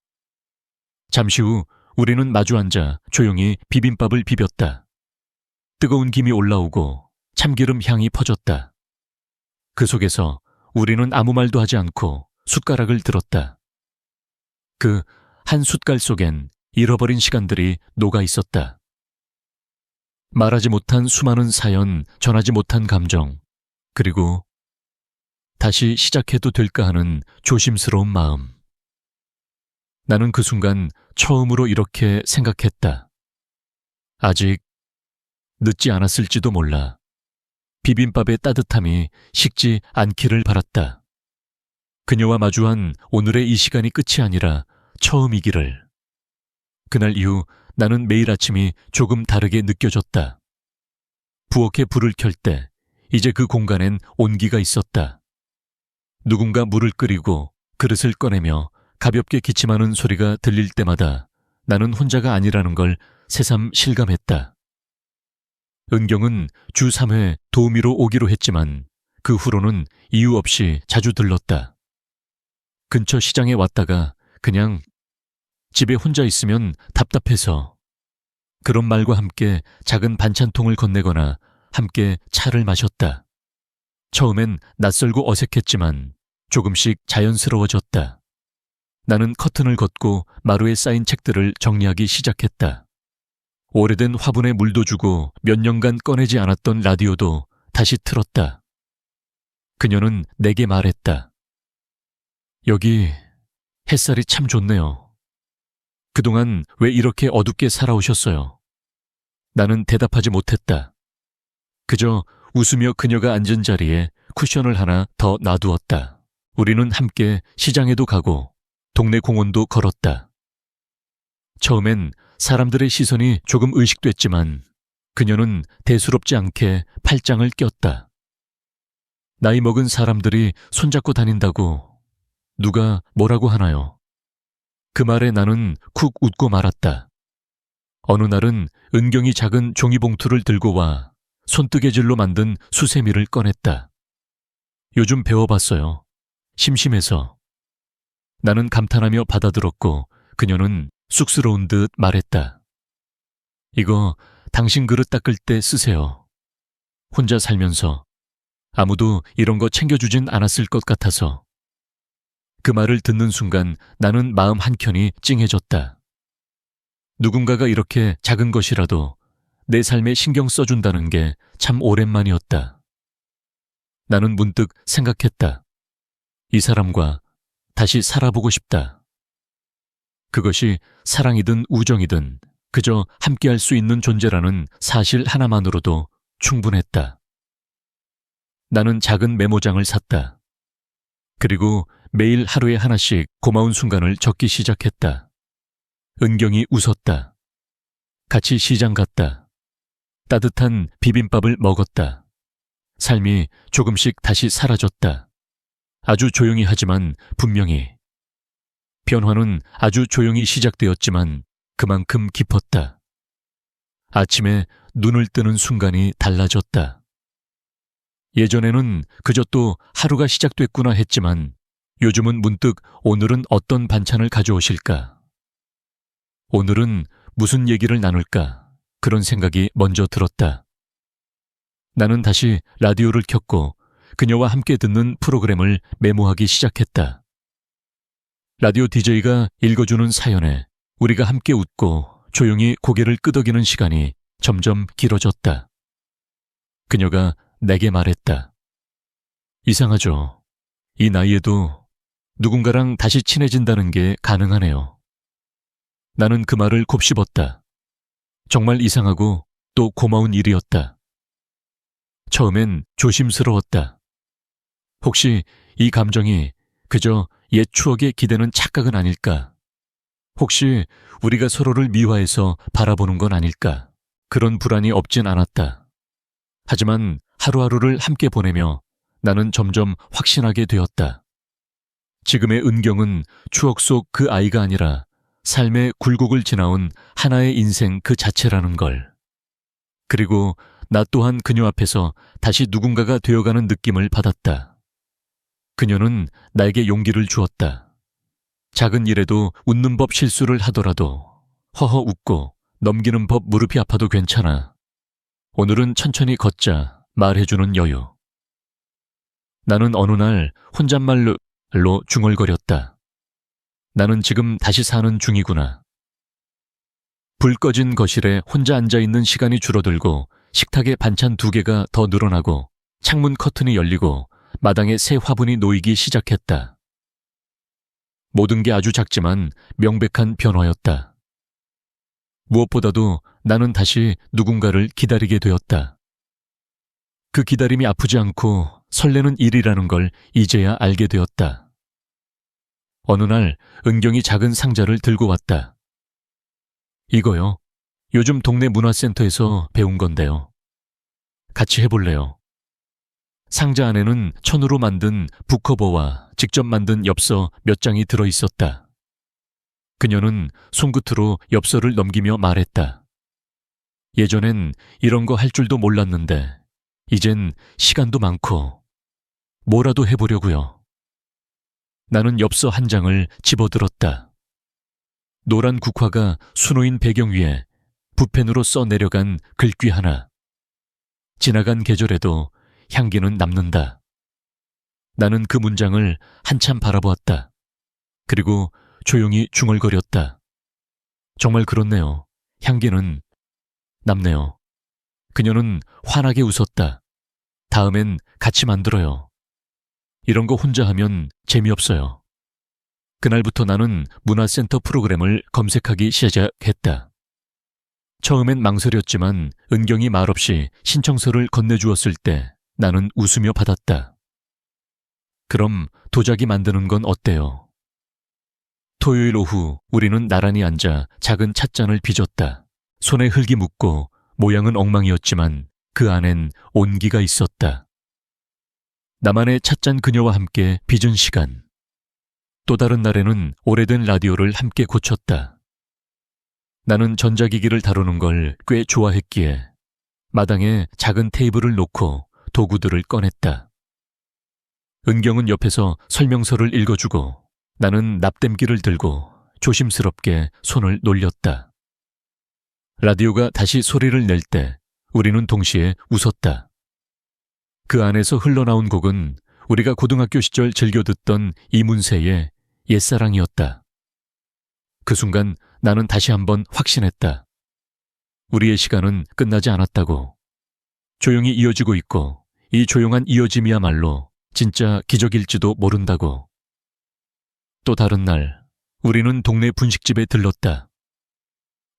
잠시 후 우리는 마주 앉아 조용히 비빔밥을 비볐다. 뜨거운 김이 올라오고 참기름 향이 퍼졌다. 그 속에서 우리는 아무 말도 하지 않고 숟가락을 들었다. 그 한 숟갈 속엔 잃어버린 시간들이 녹아 있었다. 말하지 못한 수많은 사연, 전하지 못한 감정, 그리고 다시 시작해도 될까 하는 조심스러운 마음. 나는 그 순간 처음으로 이렇게 생각했다. 아직 늦지 않았을지도 몰라. 비빔밥의 따뜻함이 식지 않기를 바랐다. 그녀와 마주한 오늘의 이 시간이 끝이 아니라 처음이기를. 그날 이후 나는 매일 아침이 조금 다르게 느껴졌다. 부엌에 불을 켤 때 이제 그 공간엔 온기가 있었다. 누군가 물을 끓이고 그릇을 꺼내며 가볍게 기침하는 소리가 들릴 때마다 나는 혼자가 아니라는 걸 새삼 실감했다. 은경은 주 3회 도우미로 오기로 했지만 그 후로는 이유 없이 자주 들렀다. 근처 시장에 왔다가 그냥 집에 혼자 있으면 답답해서 그런 말과 함께 작은 반찬통을 건네거나 함께 차를 마셨다. 처음엔 낯설고 어색했지만 조금씩 자연스러워졌다. 나는 커튼을 걷고 마루에 쌓인 책들을 정리하기 시작했다. 오래된 화분에 물도 주고 몇 년간 꺼내지 않았던 라디오도 다시 틀었다. 그녀는 내게 말했다. 여기 햇살이 참 좋네요. 그동안 왜 이렇게 어둡게 살아오셨어요? 나는 대답하지 못했다. 그저 웃으며 그녀가 앉은 자리에 쿠션을 하나 더 놔두었다. 우리는 함께 시장에도 가고 동네 공원도 걸었다. 처음엔 사람들의 시선이 조금 의식됐지만 그녀는 대수롭지 않게 팔짱을 꼈다. 나이 먹은 사람들이 손잡고 다닌다고 누가 뭐라고 하나요? 그 말에 나는 쿡 웃고 말았다. 어느 날은 은경이 작은 종이봉투를 들고 와 손뜨개질로 만든 수세미를 꺼냈다. 요즘 배워봤어요. 심심해서. 나는 감탄하며 받아들었고 그녀는 쑥스러운 듯 말했다. 이거 당신 그릇 닦을 때 쓰세요. 혼자 살면서 아무도 이런 거 챙겨주진 않았을 것 같아서. 그 말을 듣는 순간 나는 마음 한켠이 찡해졌다. 누군가가 이렇게 작은 것이라도 내 삶에 신경 써준다는 게 참 오랜만이었다. 나는 문득 생각했다. 이 사람과 다시 살아보고 싶다. 그것이 사랑이든 우정이든 그저 함께할 수 있는 존재라는 사실 하나만으로도 충분했다. 나는 작은 메모장을 샀다. 그리고 매일 하루에 하나씩 고마운 순간을 적기 시작했다. 은경이 웃었다. 같이 시장 갔다. 따뜻한 비빔밥을 먹었다. 삶이 조금씩 다시 사라졌다. 아주 조용히 하지만 분명히. 변화는 아주 조용히 시작되었지만 그만큼 깊었다. 아침에 눈을 뜨는 순간이 달라졌다. 예전에는 그저 또 하루가 시작됐구나 했지만 요즘은 문득 오늘은 어떤 반찬을 가져오실까? 오늘은 무슨 얘기를 나눌까? 그런 생각이 먼저 들었다. 나는 다시 라디오를 켰고 그녀와 함께 듣는 프로그램을 메모하기 시작했다. 라디오 DJ가 읽어주는 사연에 우리가 함께 웃고 조용히 고개를 끄덕이는 시간이 점점 길어졌다. 그녀가 내게 말했다. 이상하죠. 이 나이에도 누군가랑 다시 친해진다는 게 가능하네요. 나는 그 말을 곱씹었다. 정말 이상하고 또 고마운 일이었다. 처음엔 조심스러웠다. 혹시 이 감정이 그저 옛 추억에 기대는 착각은 아닐까? 혹시 우리가 서로를 미화해서 바라보는 건 아닐까? 그런 불안이 없진 않았다. 하지만 하루하루를 함께 보내며 나는 점점 확신하게 되었다. 지금의 은경은 추억 속 그 아이가 아니라 삶의 굴곡을 지나온 하나의 인생 그 자체라는 걸. 그리고 나 또한 그녀 앞에서 다시 누군가가 되어가는 느낌을 받았다. 그녀는 나에게 용기를 주었다. 작은 일에도 웃는 법 실수를 하더라도 허허 웃고 넘기는 법 무릎이 아파도 괜찮아. 오늘은 천천히 걷자 말해주는 여유. 나는 어느 날 혼잣말로 중얼거렸다. 나는 지금 다시 사는 중이구나. 불 꺼진 거실에 혼자 앉아있는 시간이 줄어들고 식탁에 반찬 2개가 더 늘어나고 창문 커튼이 열리고 마당에 새 화분이 놓이기 시작했다. 모든 게 아주 작지만 명백한 변화였다. 무엇보다도 나는 다시 누군가를 기다리게 되었다. 그 기다림이 아프지 않고 설레는 일이라는 걸 이제야 알게 되었다. 어느 날 은경이 작은 상자를 들고 왔다. 이거요. 요즘 동네 문화센터에서 배운 건데요. 같이 해볼래요. 상자 안에는 천으로 만든 북커버와 직접 만든 엽서 몇 장이 들어있었다. 그녀는 손끝으로 엽서를 넘기며 말했다. 예전엔 이런 거 할 줄도 몰랐는데 이젠 시간도 많고 뭐라도 해보려고요. 나는 엽서 한 장을 집어들었다. 노란 국화가 수놓인 배경 위에 붓펜으로 써내려간 글귀 하나. 지나간 계절에도 향기는 남는다. 나는 그 문장을 한참 바라보았다. 그리고 조용히 중얼거렸다. 정말 그렇네요. 향기는 남네요. 그녀는 환하게 웃었다. 다음엔 같이 만들어요. 이런 거 혼자 하면 재미없어요. 그날부터 나는 문화센터 프로그램을 검색하기 시작했다. 처음엔 망설였지만 은경이 말없이 신청서를 건네주었을 때 나는 웃으며 받았다. 그럼 도자기 만드는 건 어때요? 토요일 오후 우리는 나란히 앉아 작은 찻잔을 빚었다. 손에 흙이 묻고 모양은 엉망이었지만 그 안엔 온기가 있었다. 나만의 찻잔 그녀와 함께 빚은 시간. 또 다른 날에는 오래된 라디오를 함께 고쳤다. 나는 전자기기를 다루는 걸 꽤 좋아했기에 마당에 작은 테이블을 놓고 도구들을 꺼냈다. 은경은 옆에서 설명서를 읽어주고 나는 납땜기를 들고 조심스럽게 손을 놀렸다. 라디오가 다시 소리를 낼 때 우리는 동시에 웃었다. 그 안에서 흘러나온 곡은 우리가 고등학교 시절 즐겨 듣던 이문세의 옛사랑이었다. 그 순간 나는 다시 한번 확신했다. 우리의 시간은 끝나지 않았다고. 조용히 이어지고 있고 이 조용한 이어짐이야말로 진짜 기적일지도 모른다고. 또 다른 날 우리는 동네 분식집에 들렀다.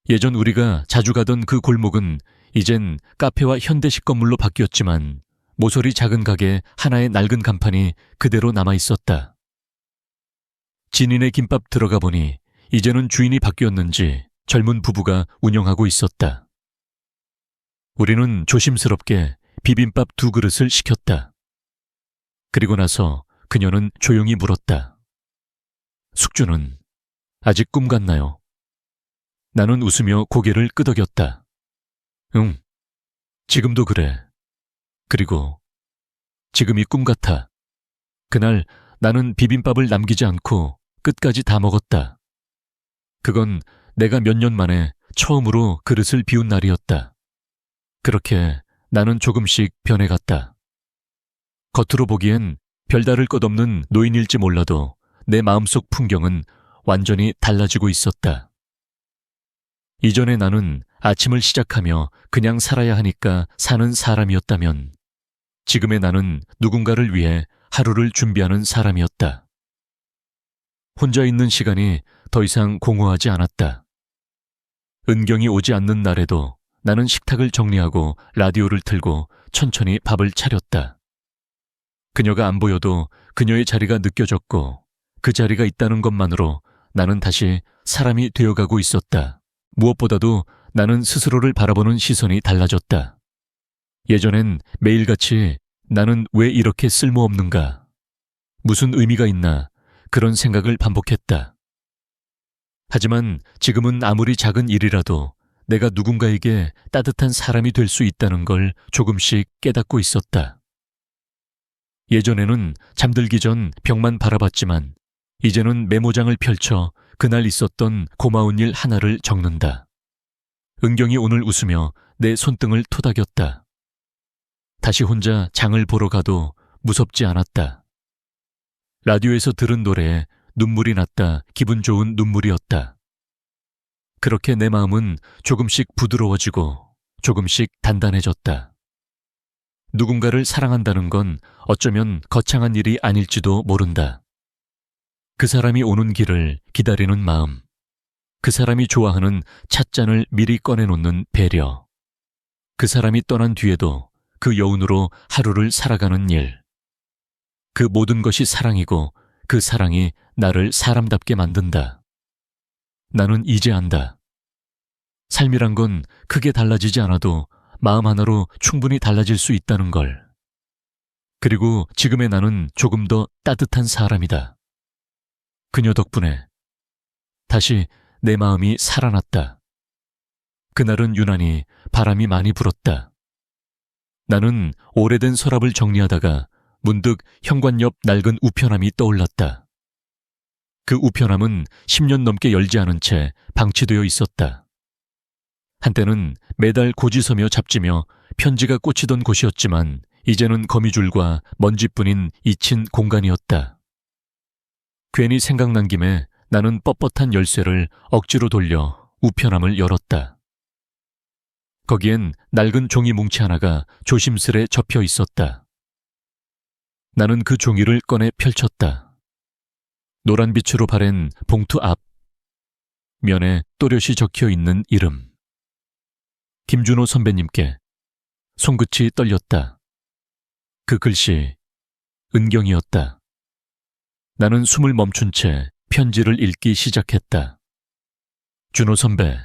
예전 우리가 자주 가던 그 골목은 이젠 카페와 현대식 건물로 바뀌었지만 모서리 작은 가게 하나의 낡은 간판이 그대로 남아있었다. 진인의 김밥 들어가 보니 이제는 주인이 바뀌었는지 젊은 부부가 운영하고 있었다. 우리는 조심스럽게 비빔밥 2그릇을 시켰다. 그리고 나서 그녀는 조용히 물었다. 숙주는 아직 꿈 같나요? 나는 웃으며 고개를 끄덕였다. 응, 지금도 그래. 그리고 지금이 꿈 같아. 그날 나는 비빔밥을 남기지 않고 끝까지 다 먹었다. 그건 내가 몇 년 만에 처음으로 그릇을 비운 날이었다. 그렇게 나는 조금씩 변해갔다. 겉으로 보기엔 별다를 것 없는 노인일지 몰라도 내 마음속 풍경은 완전히 달라지고 있었다. 이전에 나는 아침을 시작하며 그냥 살아야 하니까 사는 사람이었다면 지금의 나는 누군가를 위해 하루를 준비하는 사람이었다. 혼자 있는 시간이 더 이상 공허하지 않았다. 은경이 오지 않는 날에도 나는 식탁을 정리하고 라디오를 틀고 천천히 밥을 차렸다. 그녀가 안 보여도 그녀의 자리가 느껴졌고 그 자리가 있다는 것만으로 나는 다시 사람이 되어가고 있었다. 무엇보다도 나는 스스로를 바라보는 시선이 달라졌다. 예전엔 매일같이 나는 왜 이렇게 쓸모없는가? 무슨 의미가 있나? 그런 생각을 반복했다. 하지만 지금은 아무리 작은 일이라도 내가 누군가에게 따뜻한 사람이 될 수 있다는 걸 조금씩 깨닫고 있었다. 예전에는 잠들기 전 벽만 바라봤지만 이제는 메모장을 펼쳐 그날 있었던 고마운 일 하나를 적는다. 은경이 오늘 웃으며 내 손등을 토닥였다. 다시 혼자 장을 보러 가도 무섭지 않았다. 라디오에서 들은 노래에 눈물이 났다. 기분 좋은 눈물이었다. 그렇게 내 마음은 조금씩 부드러워지고 조금씩 단단해졌다. 누군가를 사랑한다는 건 어쩌면 거창한 일이 아닐지도 모른다. 그 사람이 오는 길을 기다리는 마음, 그 사람이 좋아하는 찻잔을 미리 꺼내놓는 배려, 그 사람이 떠난 뒤에도 그 여운으로 하루를 살아가는 일, 그 모든 것이 사랑이고 그 사랑이 나를 사람답게 만든다. 나는 이제 안다. 삶이란 건 크게 달라지지 않아도 마음 하나로 충분히 달라질 수 있다는 걸. 그리고 지금의 나는 조금 더 따뜻한 사람이다. 그녀 덕분에 다시 내 마음이 살아났다. 그날은 유난히 바람이 많이 불었다. 나는 오래된 서랍을 정리하다가 문득 현관 옆 낡은 우편함이 떠올랐다. 그 우편함은 10년 넘게 열지 않은 채 방치되어 있었다. 한때는 매달 고지서며 잡지며 편지가 꽂히던 곳이었지만 이제는 거미줄과 먼지뿐인 잊힌 공간이었다. 괜히 생각난 김에 나는 뻣뻣한 열쇠를 억지로 돌려 우편함을 열었다. 거기엔 낡은 종이 뭉치 하나가 조심스레 접혀 있었다. 나는 그 종이를 꺼내 펼쳤다. 노란 빛으로 바랜 봉투 앞 면에 또렷이 적혀 있는 이름. 김준호 선배님께. 손끝이 떨렸다. 그 글씨 은경이었다. 나는 숨을 멈춘 채 편지를 읽기 시작했다. 준호 선배,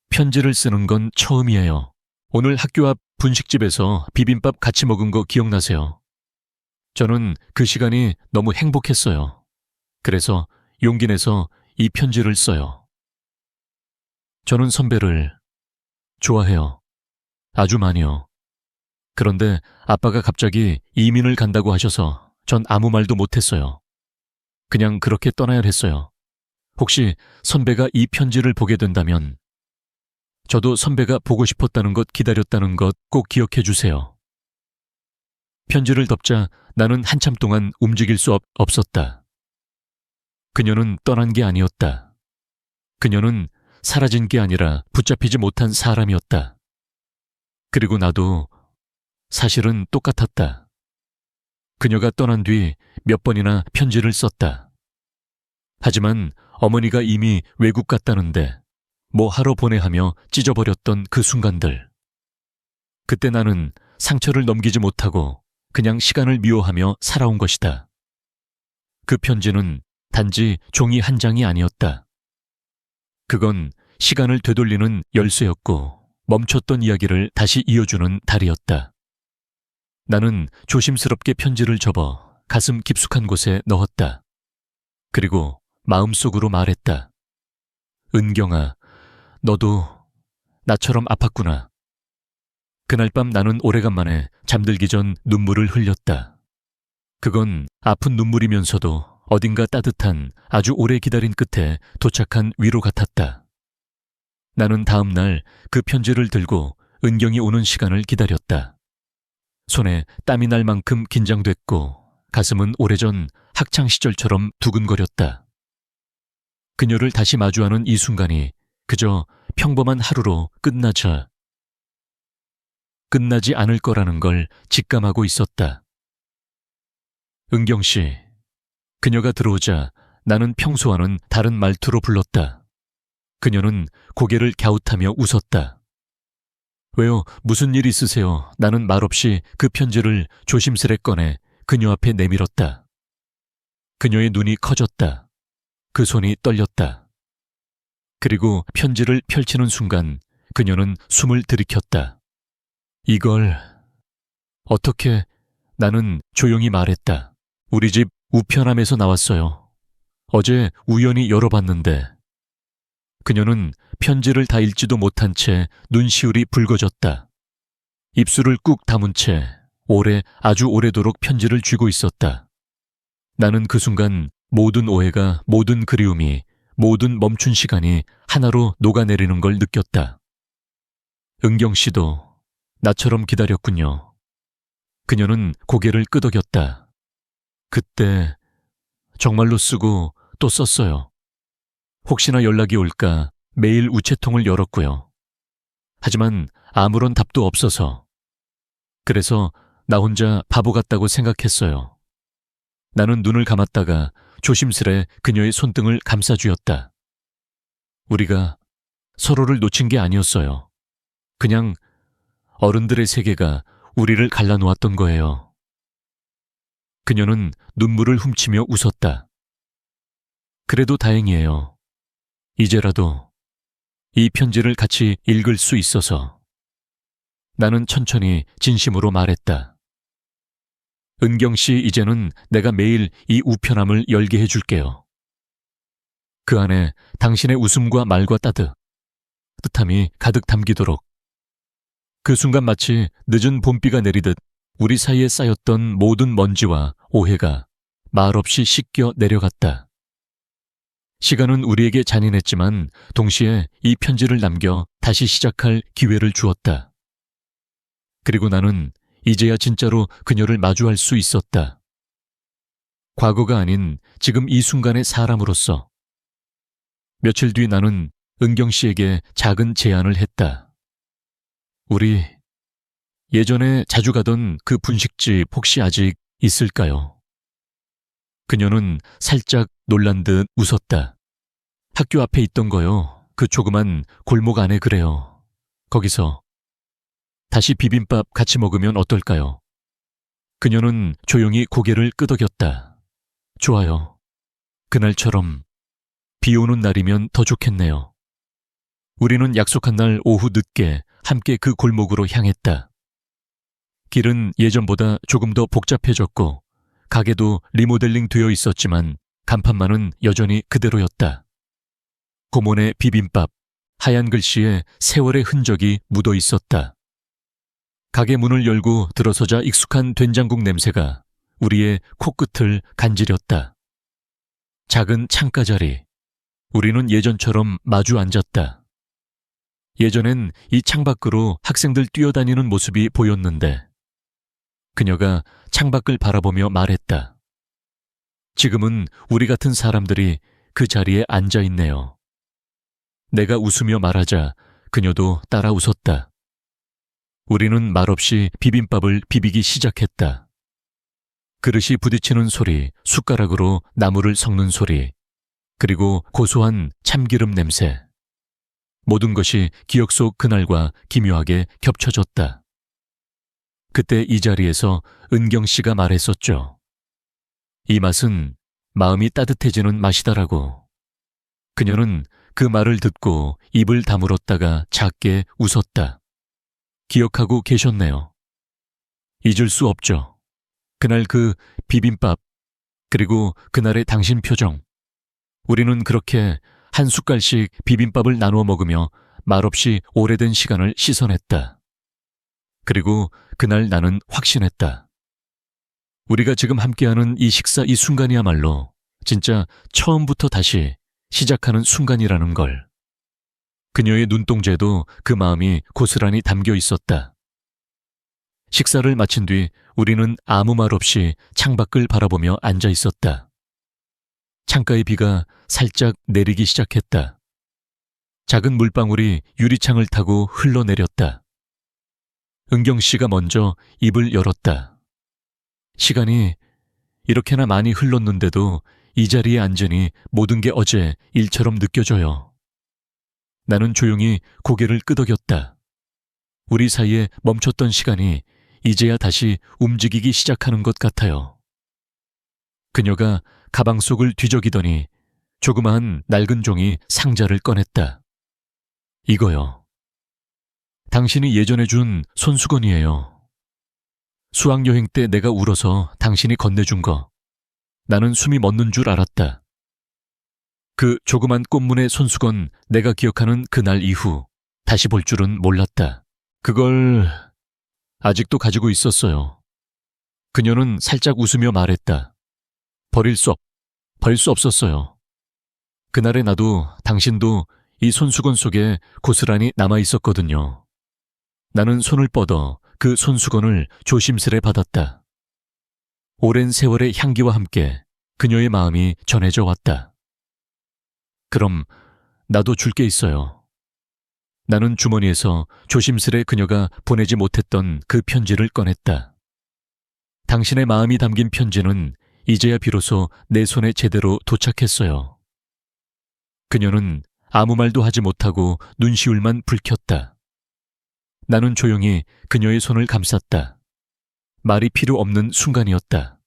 편지를 쓰는 건 처음이에요. 오늘 학교 앞 분식집에서 비빔밥 같이 먹은 거 기억나세요? 저는 그 시간이 너무 행복했어요. 그래서 용기 내서 이 편지를 써요. 저는 선배를 좋아해요. 아주 많이요. 그런데 아빠가 갑자기 이민을 간다고 하셔서 전 아무 말도 못했어요. 그냥 그렇게 떠나야 했어요. 혹시 선배가 이 편지를 보게 된다면 저도 선배가 보고 싶었다는 것, 기다렸다는 것 꼭 기억해 주세요. 편지를 덮자 나는 한참 동안 움직일 수 없었다. 그녀는 떠난 게 아니었다. 그녀는 사라진 게 아니라 붙잡히지 못한 사람이었다. 그리고 나도 사실은 똑같았다. 그녀가 떠난 뒤 몇 번이나 편지를 썼다. 하지만 어머니가 이미 외국 갔다는데 뭐 하러 보내 하며 찢어버렸던 그 순간들. 그때 나는 상처를 넘기지 못하고 그냥 시간을 미워하며 살아온 것이다. 그 편지는 단지 종이 한 장이 아니었다. 그건 시간을 되돌리는 열쇠였고 멈췄던 이야기를 다시 이어주는 달이었다. 나는 조심스럽게 편지를 접어 가슴 깊숙한 곳에 넣었다. 그리고 마음속으로 말했다. 은경아, 너도 나처럼 아팠구나. 그날 밤 나는 오래간만에 잠들기 전 눈물을 흘렸다. 그건 아픈 눈물이면서도 어딘가 따뜻한 아주 오래 기다린 끝에 도착한 위로 같았다. 나는 다음 날 그 편지를 들고 은경이 오는 시간을 기다렸다. 손에 땀이 날 만큼 긴장됐고 가슴은 오래전 학창시절처럼 두근거렸다. 그녀를 다시 마주하는 이 순간이 그저 평범한 하루로 끝나지 않을 거라는 걸 직감하고 있었다. 은경 씨, 그녀가 들어오자 나는 평소와는 다른 말투로 불렀다. 그녀는 고개를 갸웃하며 웃었다. 왜요? 무슨 일 있으세요? 나는 말없이 그 편지를 조심스레 꺼내 그녀 앞에 내밀었다. 그녀의 눈이 커졌다. 그 손이 떨렸다. 그리고 편지를 펼치는 순간 그녀는 숨을 들이켰다. 이걸 어떻게... 나는 조용히 말했다. 우리 집 우편함에서 나왔어요. 어제 우연히 열어봤는데. 그녀는 편지를 다 읽지도 못한 채 눈시울이 붉어졌다. 입술을 꾹 다문 채 아주 오래도록 편지를 쥐고 있었다. 나는 그 순간 모든 오해가, 모든 그리움이, 모든 멈춘 시간이 하나로 녹아내리는 걸 느꼈다. 은경 씨도 나처럼 기다렸군요. 그녀는 고개를 끄덕였다. 그때 정말로 쓰고 또 썼어요. 혹시나 연락이 올까 메일 우체통을 열었고요. 하지만 아무런 답도 없어서. 그래서 나 혼자 바보 같다고 생각했어요. 나는 눈을 감았다가 조심스레 그녀의 손등을 감싸주었다. 우리가 서로를 놓친 게 아니었어요. 그냥 어른들의 세계가 우리를 갈라놓았던 거예요. 그녀는 눈물을 훔치며 웃었다. 그래도 다행이에요. 이제라도 이 편지를 같이 읽을 수 있어서. 나는 천천히 진심으로 말했다. 은경 씨, 이제는 내가 매일 이 우편함을 열게 해줄게요. 그 안에 당신의 웃음과 말과 따뜻함이 가득 담기도록. 그 순간 마치 늦은 봄비가 내리듯 우리 사이에 쌓였던 모든 먼지와 오해가 말없이 씻겨 내려갔다. 시간은 우리에게 잔인했지만 동시에 이 편지를 남겨 다시 시작할 기회를 주었다. 그리고 나는 이제야 진짜로 그녀를 마주할 수 있었다. 과거가 아닌 지금 이 순간의 사람으로서. 며칠 뒤 나는 은경 씨에게 작은 제안을 했다. 우리 예전에 자주 가던 그 분식집 혹시 아직 있을까요? 그녀는 살짝 놀란 듯 웃었다. 학교 앞에 있던 거요. 그 조그만 골목 안에 그래요. 거기서 다시 비빔밥 같이 먹으면 어떨까요? 그녀는 조용히 고개를 끄덕였다. 좋아요. 그날처럼 비 오는 날이면 더 좋겠네요. 우리는 약속한 날 오후 늦게 함께 그 골목으로 향했다. 길은 예전보다 조금 더 복잡해졌고 가게도 리모델링 되어 있었지만 간판만은 여전히 그대로였다. 고몬의 비빔밥, 하얀 글씨에 세월의 흔적이 묻어 있었다. 가게 문을 열고 들어서자 익숙한 된장국 냄새가 우리의 코끝을 간지렸다. 작은 창가 자리. 우리는 예전처럼 마주 앉았다. 예전엔 이 창밖으로 학생들 뛰어다니는 모습이 보였는데 그녀가 창밖을 바라보며 말했다. 지금은 우리 같은 사람들이 그 자리에 앉아 있네요. 내가 웃으며 말하자 그녀도 따라 웃었다. 우리는 말없이 비빔밥을 비비기 시작했다. 그릇이 부딪히는 소리, 숟가락으로 나무를 섞는 소리, 그리고 고소한 참기름 냄새. 모든 것이 기억 속 그날과 기묘하게 겹쳐졌다. 그때 이 자리에서 은경 씨가 말했었죠. 이 맛은 마음이 따뜻해지는 맛이다라고. 그녀는 그 말을 듣고 입을 다물었다가 작게 웃었다. 기억하고 계셨네요. 잊을 수 없죠. 그날 그 비빔밥, 그리고 그날의 당신 표정. 우리는 그렇게 한 숟갈씩 비빔밥을 나누어 먹으며 말없이 오래된 시간을 씻어냈다. 그리고 그날 나는 확신했다. 우리가 지금 함께하는 이 식사 이 순간이야말로 진짜 처음부터 다시 시작하는 순간이라는 걸. 그녀의 눈동자에도 그 마음이 고스란히 담겨 있었다. 식사를 마친 뒤 우리는 아무 말 없이 창밖을 바라보며 앉아 있었다. 창가의 비가 살짝 내리기 시작했다. 작은 물방울이 유리창을 타고 흘러내렸다. 은경 씨가 먼저 입을 열었다. 시간이 이렇게나 많이 흘렀는데도 이 자리에 앉으니 모든 게 어제 일처럼 느껴져요. 나는 조용히 고개를 끄덕였다. 우리 사이에 멈췄던 시간이 이제야 다시 움직이기 시작하는 것 같아요. 그녀가 가방 속을 뒤적이더니 조그마한 낡은 종이 상자를 꺼냈다. 이거요. 당신이 예전에 준 손수건이에요. 수학여행 때 내가 울어서 당신이 건네준 거. 나는 숨이 멎는 줄 알았다. 그 조그만 꽃무늬 손수건 내가 기억하는 그날 이후 다시 볼 줄은 몰랐다. 그걸 아직도 가지고 있었어요. 그녀는 살짝 웃으며 말했다. 버릴 수 없었어요. 그날의 나도 당신도 이 손수건 속에 고스란히 남아 있었거든요. 나는 손을 뻗어 그 손수건을 조심스레 받았다. 오랜 세월의 향기와 함께 그녀의 마음이 전해져 왔다. 그럼 나도 줄 게 있어요. 나는 주머니에서 조심스레 그녀가 보내지 못했던 그 편지를 꺼냈다. 당신의 마음이 담긴 편지는 이제야 비로소 내 손에 제대로 도착했어요. 그녀는 아무 말도 하지 못하고 눈시울만 붉혔다. 나는 조용히 그녀의 손을 감쌌다. 말이 필요 없는 순간이었다.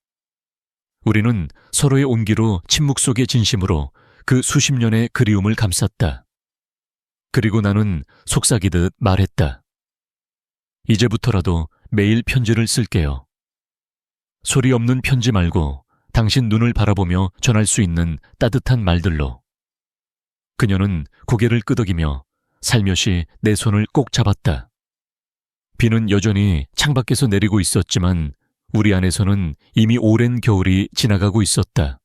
우리는 서로의 온기로 침묵 속의 진심으로 그 수십 년의 그리움을 감쌌다. 그리고 나는 속삭이듯 말했다. 이제부터라도 매일 편지를 쓸게요. 소리 없는 편지 말고 당신 눈을 바라보며 전할 수 있는 따뜻한 말들로. 그녀는 고개를 끄덕이며 살며시 내 손을 꼭 잡았다. 비는 여전히 창밖에서 내리고 있었지만 우리 안에서는 이미 오랜 겨울이 지나가고 있었다.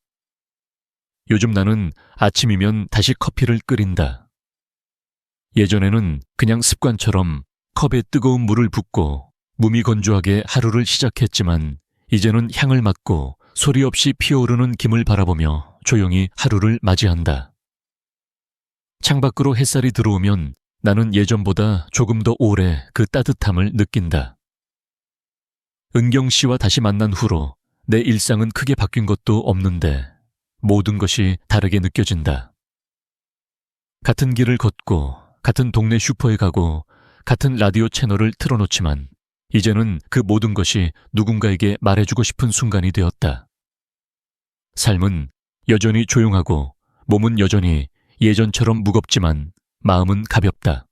요즘 나는 아침이면 다시 커피를 끓인다. 예전에는 그냥 습관처럼 컵에 뜨거운 물을 붓고 무미건조하게 하루를 시작했지만 이제는 향을 맡고 소리 없이 피어오르는 김을 바라보며 조용히 하루를 맞이한다. 창밖으로 햇살이 들어오면 나는 예전보다 조금 더 오래 그 따뜻함을 느낀다. 은경 씨와 다시 만난 후로 내 일상은 크게 바뀐 것도 없는데 모든 것이 다르게 느껴진다. 같은 길을 걷고 같은 동네 슈퍼에 가고 같은 라디오 채널을 틀어놓지만 이제는 그 모든 것이 누군가에게 말해주고 싶은 순간이 되었다. 삶은 여전히 조용하고 몸은 여전히 예전처럼 무겁지만 마음은 가볍다.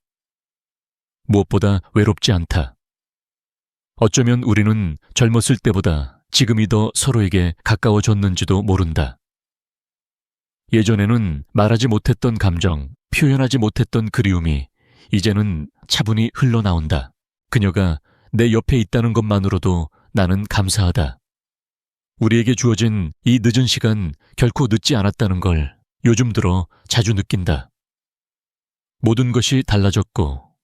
무엇보다 외롭지 않다. 어쩌면 우리는 젊었을 때보다 지금이 더 서로에게 가까워졌는지도 모른다. 예전에는 말하지 못했던 감정, 표현하지 못했던 그리움이 이제는 차분히 흘러나온다. 그녀가 내 옆에 있다는 것만으로도 나는 감사하다. 우리에게 주어진 이 늦은 시간 결코 늦지 않았다는 걸 요즘 들어 자주 느낀다. 모든 것이 달라졌고,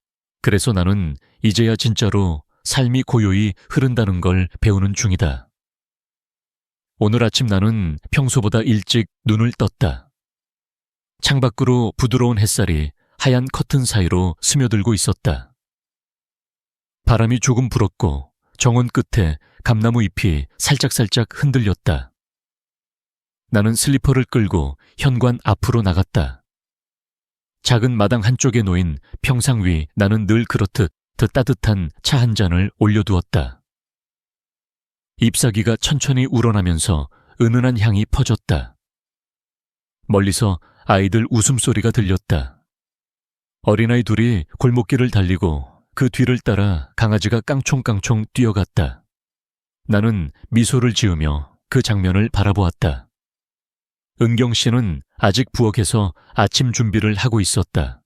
그래서 나는 이제야 진짜로 삶이 고요히 흐른다는 걸 배우는 중이다. 오늘 아침 나는 평소보다 일찍 눈을 떴다. 창밖으로 부드러운 햇살이 하얀 커튼 사이로 스며들고 있었다. 바람이 조금 불었고 정원 끝에 감나무 잎이 살짝살짝 흔들렸다. 나는 슬리퍼를 끌고 현관 앞으로 나갔다. 작은 마당 한쪽에 놓인 평상 위 나는 늘 그렇듯 더 따뜻한 차 한 잔을 올려두었다. 잎사귀가 천천히 우러나면서 은은한 향이 퍼졌다. 멀리서 아이들 웃음소리가 들렸다. 어린아이 둘이 골목길을 달리고 그 뒤를 따라 강아지가 깡총깡총 뛰어갔다. 나는 미소를 지으며 그 장면을 바라보았다. 은경 씨는 아직 부엌에서 아침 준비를 하고 있었다.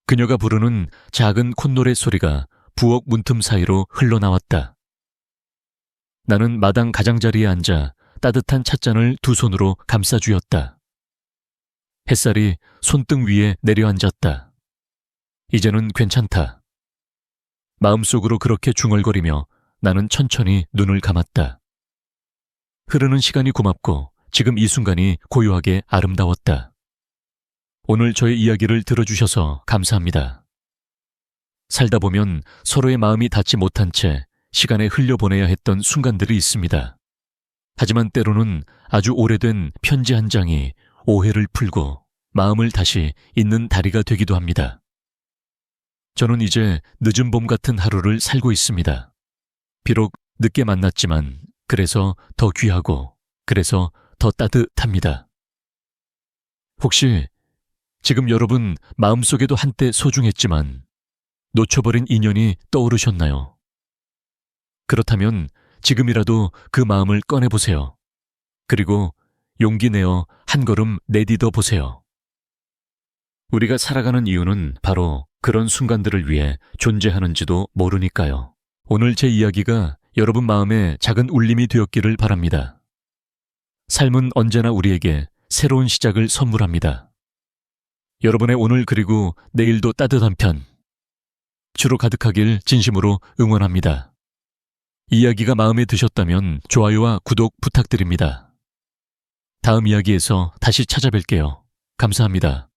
그녀가 부르는 작은 콧노래 소리가 부엌 문틈 사이로 흘러나왔다. 나는 마당 가장자리에 앉아 따뜻한 찻잔을 두 손으로 감싸쥐었다. 햇살이 손등 위에 내려앉았다. 이제는 괜찮다. 마음속으로 그렇게 중얼거리며 나는 천천히 눈을 감았다. 흐르는 시간이 고맙고 지금 이 순간이 고요하게 아름다웠다. 오늘 저의 이야기를 들어주셔서 감사합니다. 살다 보면 서로의 마음이 닿지 못한 채 시간에 흘려보내야 했던 순간들이 있습니다. 하지만 때로는 아주 오래된 편지 한 장이 오해를 풀고 마음을 다시 잇는 다리가 되기도 합니다. 저는 이제 늦은 봄 같은 하루를 살고 있습니다. 비록 늦게 만났지만 그래서 더 귀하고 그래서 더 따뜻합니다. 혹시 지금 여러분 마음속에도 한때 소중했지만 놓쳐버린 인연이 떠오르셨나요? 그렇다면 지금이라도 그 마음을 꺼내보세요. 그리고 용기 내어 한 걸음 내디뎌 보세요. 우리가 살아가는 이유는 바로 그런 순간들을 위해 존재하는지도 모르니까요. 오늘 제 이야기가 여러분 마음에 작은 울림이 되었기를 바랍니다. 삶은 언제나 우리에게 새로운 시작을 선물합니다. 여러분의 오늘 그리고 내일도 따뜻한 편, 주로 가득하길 진심으로 응원합니다. 이야기가 마음에 드셨다면 좋아요와 구독 부탁드립니다. 다음 이야기에서 다시 찾아뵐게요. 감사합니다.